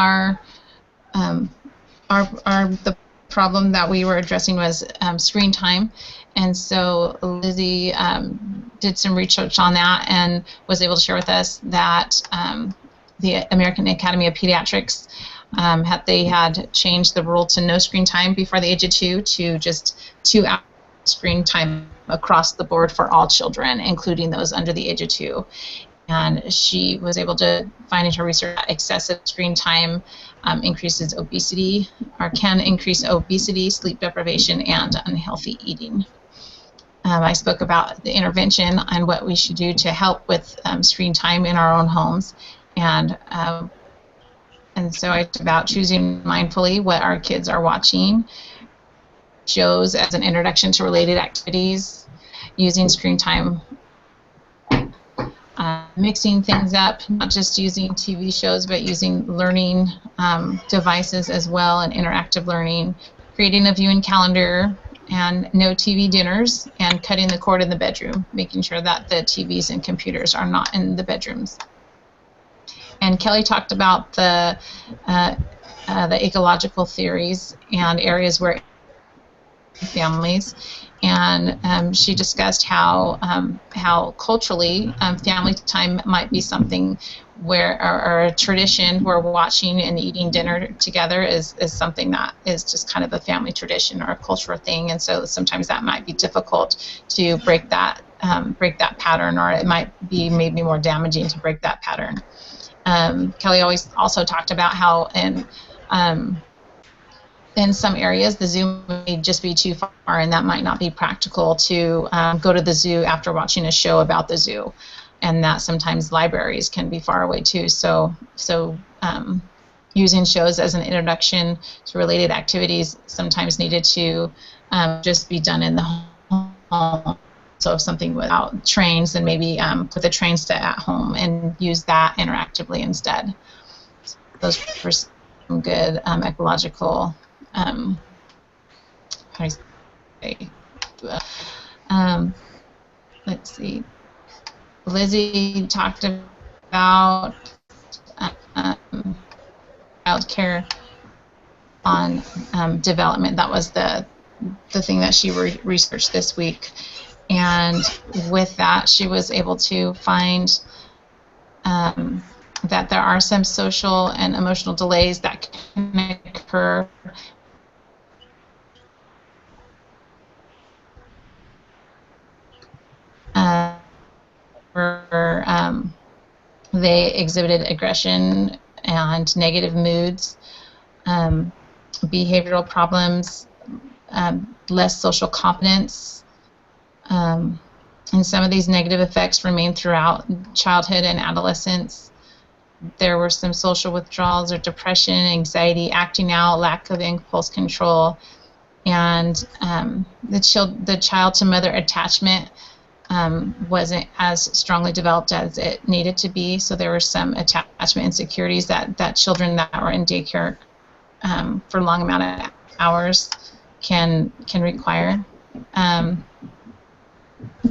the problem that we were addressing was screen time, and so Lizzie did some research on that and was able to share with us that the American Academy of Pediatrics had changed the rule to no screen time before the age of 2 to just 2 hours screen time across the board for all children, including those under the age of 2. And she was able to find in her research that excessive screen time increases obesity, or can increase obesity, sleep deprivation, and unhealthy eating. I spoke about the intervention and what we should do to help with screen time in our own homes, and so I talked about choosing mindfully what our kids are watching, shows as an introduction to related activities, using screen time mixing things up, not just using TV shows, but using learning devices as well, and interactive learning, creating a viewing calendar, and no TV dinners, and cutting the cord in the bedroom, making sure that the TVs and computers are not in the bedrooms. And Kelly talked about the ecological theories and areas where families, and she discussed how culturally family time might be something where, or a tradition where watching and eating dinner together is something that is just kind of a family tradition or a cultural thing, and so sometimes that might be difficult to break that pattern, or it might be maybe more damaging to break that pattern. Kelly also talked about how in some areas the zoo may just be too far, and that might not be practical to go to the zoo after watching a show about the zoo, and that sometimes libraries can be far away too. So using shows as an introduction to related activities sometimes needed to just be done in the home. So if something without trains, then maybe put the train set at home and use that interactively instead. So those were some good ecological, how do you say? Let's see. Lizzie talked about child care on development. That was the thing that she researched this week. And with that, she was able to find that there are some social and emotional delays that can occur where they exhibited aggression and negative moods, behavioral problems, less social competence, and some of these negative effects remain throughout childhood and adolescence. There were some social withdrawals or depression, anxiety, acting out, lack of impulse control, and the child-to-mother attachment wasn't as strongly developed as it needed to be. So there were some attachment insecurities that children that were in daycare for a long amount of hours can require.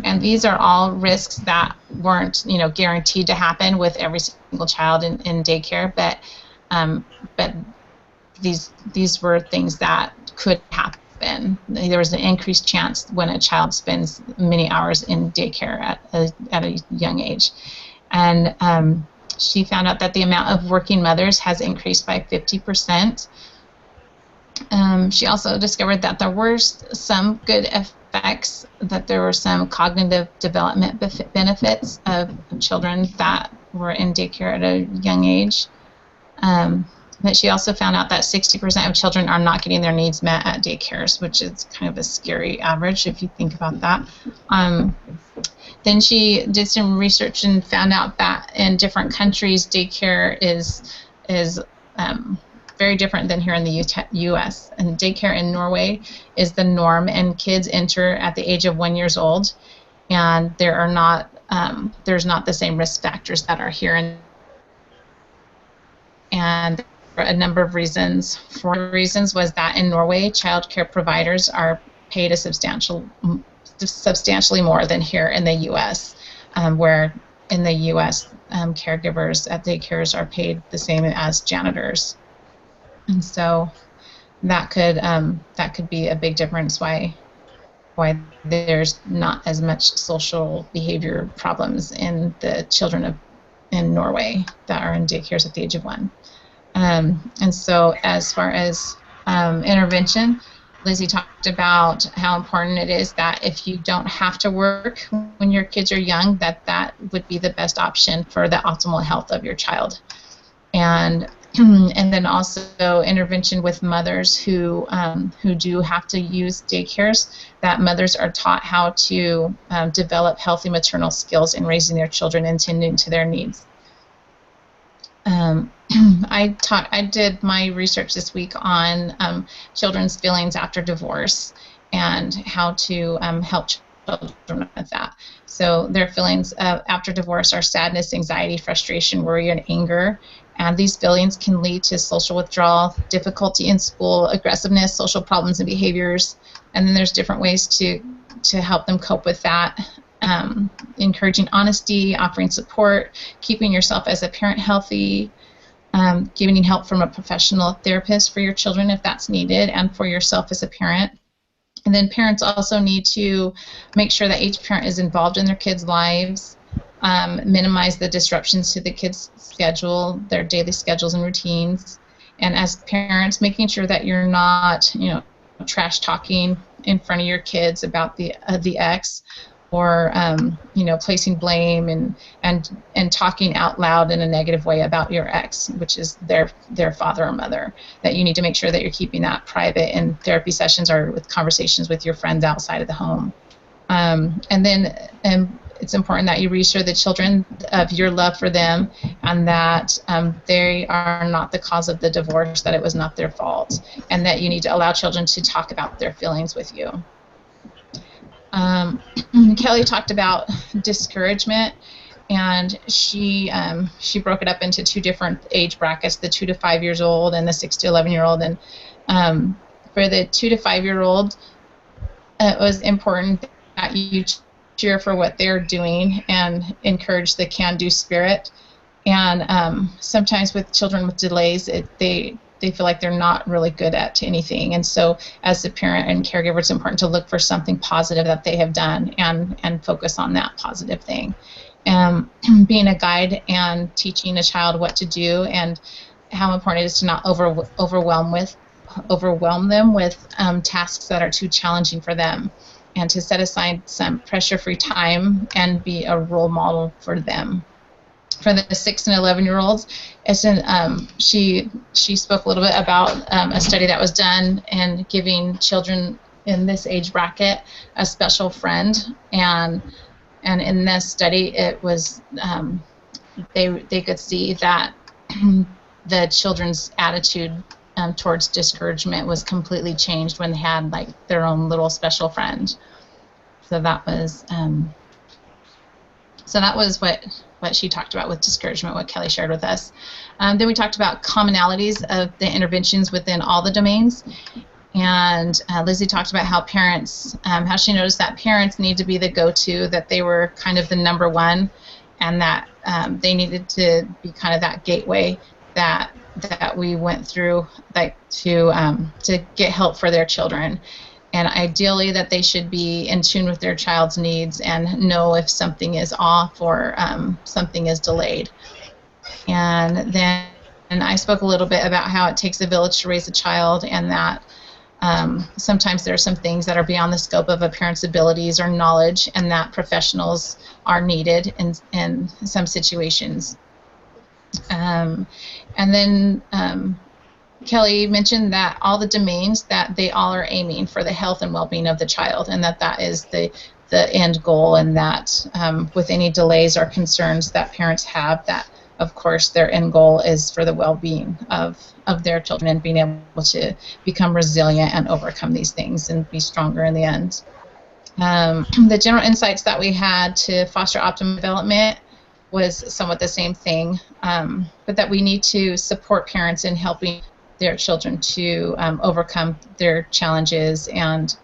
And these are all risks that weren't, guaranteed to happen with every single child in daycare, but these were things that could happen. There was an increased chance when a child spends many hours in daycare at a young age. And she found out that the amount of working mothers has increased by 50%. She also discovered that there were some good effects, that there were some cognitive development benefits of children that were in daycare at a young age. But she also found out that 60% of children are not getting their needs met at daycares, which is kind of a scary average if you think about that. Then she did some research and found out that in different countries, daycare is very different than here in the U.S. And daycare in Norway is the norm, and kids enter at the age of 1 year old, and there's not the same risk factors that are here. And for a number of reasons. One of the reasons was that in Norway, child care providers are paid substantially more than here in the U.S., where in the U.S. Caregivers at daycares are paid the same as janitors. And so that could be a big difference why there's not as much social behavior problems in the children in Norway that are in daycares at the age of 1. And so as far as intervention, Lizzie talked about how important it is that if you don't have to work when your kids are young, that would be the best option for the optimal health of your child. And then also intervention with mothers who do have to use daycares, that mothers are taught how to develop healthy maternal skills in raising their children and tending to their needs. I did my research this week on children's feelings after divorce and how to help children with that. So their feelings after divorce are sadness, anxiety, frustration, worry, and anger. And these feelings can lead to social withdrawal, difficulty in school, aggressiveness, social problems and behaviors. And then there's different ways to help them cope with that. Encouraging honesty, offering support, keeping yourself as a parent healthy, giving help from a professional therapist for your children if that's needed, and for yourself as a parent. And then parents also need to make sure that each parent is involved in their kids' lives, minimize the disruptions to the kids' schedule, their daily schedules and routines. And as parents, making sure that you're not, trash talking in front of your kids about the ex, or placing blame and talking out loud in a negative way about your ex, which is their father or mother. That you need to make sure that you're keeping that private in therapy sessions or with conversations with your friends outside of the home. And it's important that you reassure the children of your love for them, and that they are not the cause of the divorce, that it was not their fault, and that you need to allow children to talk about their feelings with you. Kelly talked about discouragement, and she broke it up into two different age brackets, the 2 to 5 years old and the 6 to 11-year-old. And for the 2 to 5-year-old, it was important that you cheer for what they're doing and encourage the can-do spirit. And sometimes with children with delays, they feel like they're not really good at anything. And so as a parent and caregiver, it's important to look for something positive that they have done and focus on that positive thing. Being a guide and teaching a child what to do, and how important it is to not overwhelm them with tasks that are too challenging for them, and to set aside some pressure-free time and be a role model for them. For the 6 and 11-year-olds, she spoke a little bit about a study that was done and giving children in this age bracket a special friend, and in this study it was they could see that the children's attitude towards discouragement was completely changed when they had like their own little special friend. So that was what she talked about with discouragement, what Kelly shared with us. Then we talked about commonalities of the interventions within all the domains. And Lizzie talked about how how she noticed that parents need to be the go-to, that they were kind of the number one, and that they needed to be kind of that gateway that we went through, like to get help for their children. And ideally that they should be in tune with their child's needs and know if something is off or something is delayed. And then I spoke a little bit about how it takes a village to raise a child, and that sometimes there are some things that are beyond the scope of a parent's abilities or knowledge, and that professionals are needed in some situations. And then Kelly mentioned that all the domains, that they all are aiming for the health and well-being of the child, and that is the end goal, and that with any delays or concerns that parents have, that of course their end goal is for the well-being of their children, and being able to become resilient and overcome these things and be stronger in the end. The general insights that we had to foster optimum development was somewhat the same thing, but that we need to support parents in helping their children to overcome their challenges. And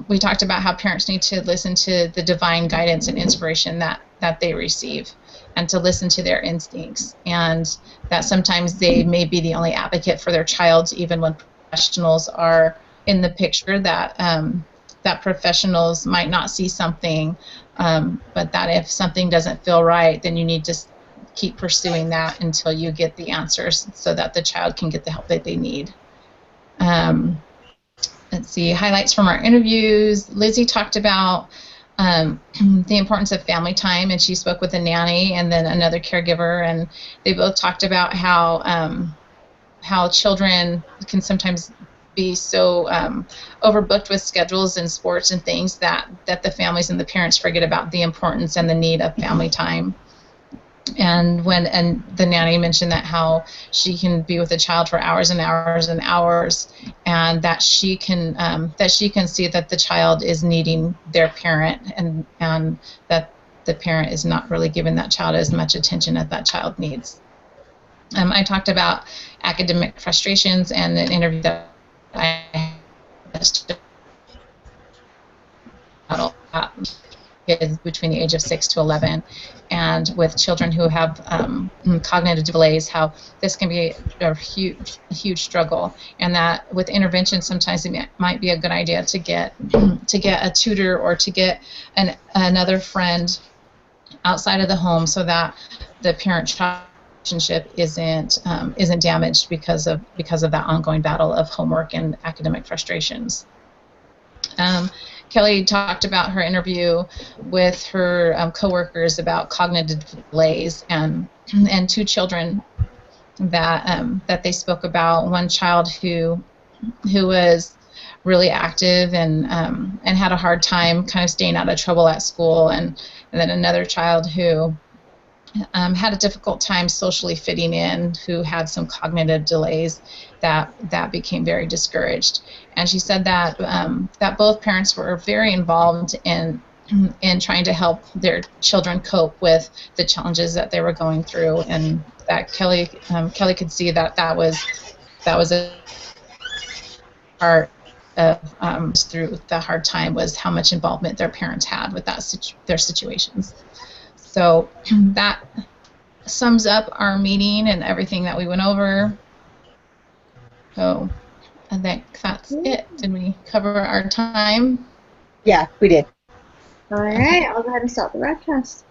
we talked about how parents need to listen to the divine guidance and inspiration that they receive, and to listen to their instincts, and that sometimes they may be the only advocate for their child, even when professionals are in the picture, that that professionals might not see something, but that if something doesn't feel right, then you need to keep pursuing that until you get the answers, so that the child can get the help that they need. Let's see, highlights from our interviews. Lizzie talked about the importance of family time, and she spoke with a nanny and then another caregiver, and they both talked about how children can sometimes be so overbooked with schedules and sports and things that the families and the parents forget about the importance and the need of family time. And the nanny mentioned that how she can be with a child for hours and hours and hours, and that she can see that the child is needing their parent, and that the parent is not really giving that child as much attention as that child needs. I talked about academic frustrations and an interview that I had kids between the age of 6 to 11, and with children who have cognitive delays, how this can be a huge struggle, and that with intervention sometimes it might be a good idea to get a tutor or to get another friend outside of the home so that the parent-child relationship isn't damaged because of that ongoing battle of homework and academic frustrations. Kelly talked about her interview with her coworkers about cognitive delays, and 2 children that they spoke about. One child who was really active and had a hard time kind of staying out of trouble at school, and then another child who had a difficult time socially fitting in, who had some cognitive delays that became very discouraged. And she said that that both parents were very involved in trying to help their children cope with the challenges that they were going through, and that Kelly could see that was a part of through the hard time was how much involvement their parents had with their situations. So that sums up our meeting and everything that we went over. So I think that's it. Did we cover our time? Yeah, we did. All right, I'll go ahead and start the broadcast.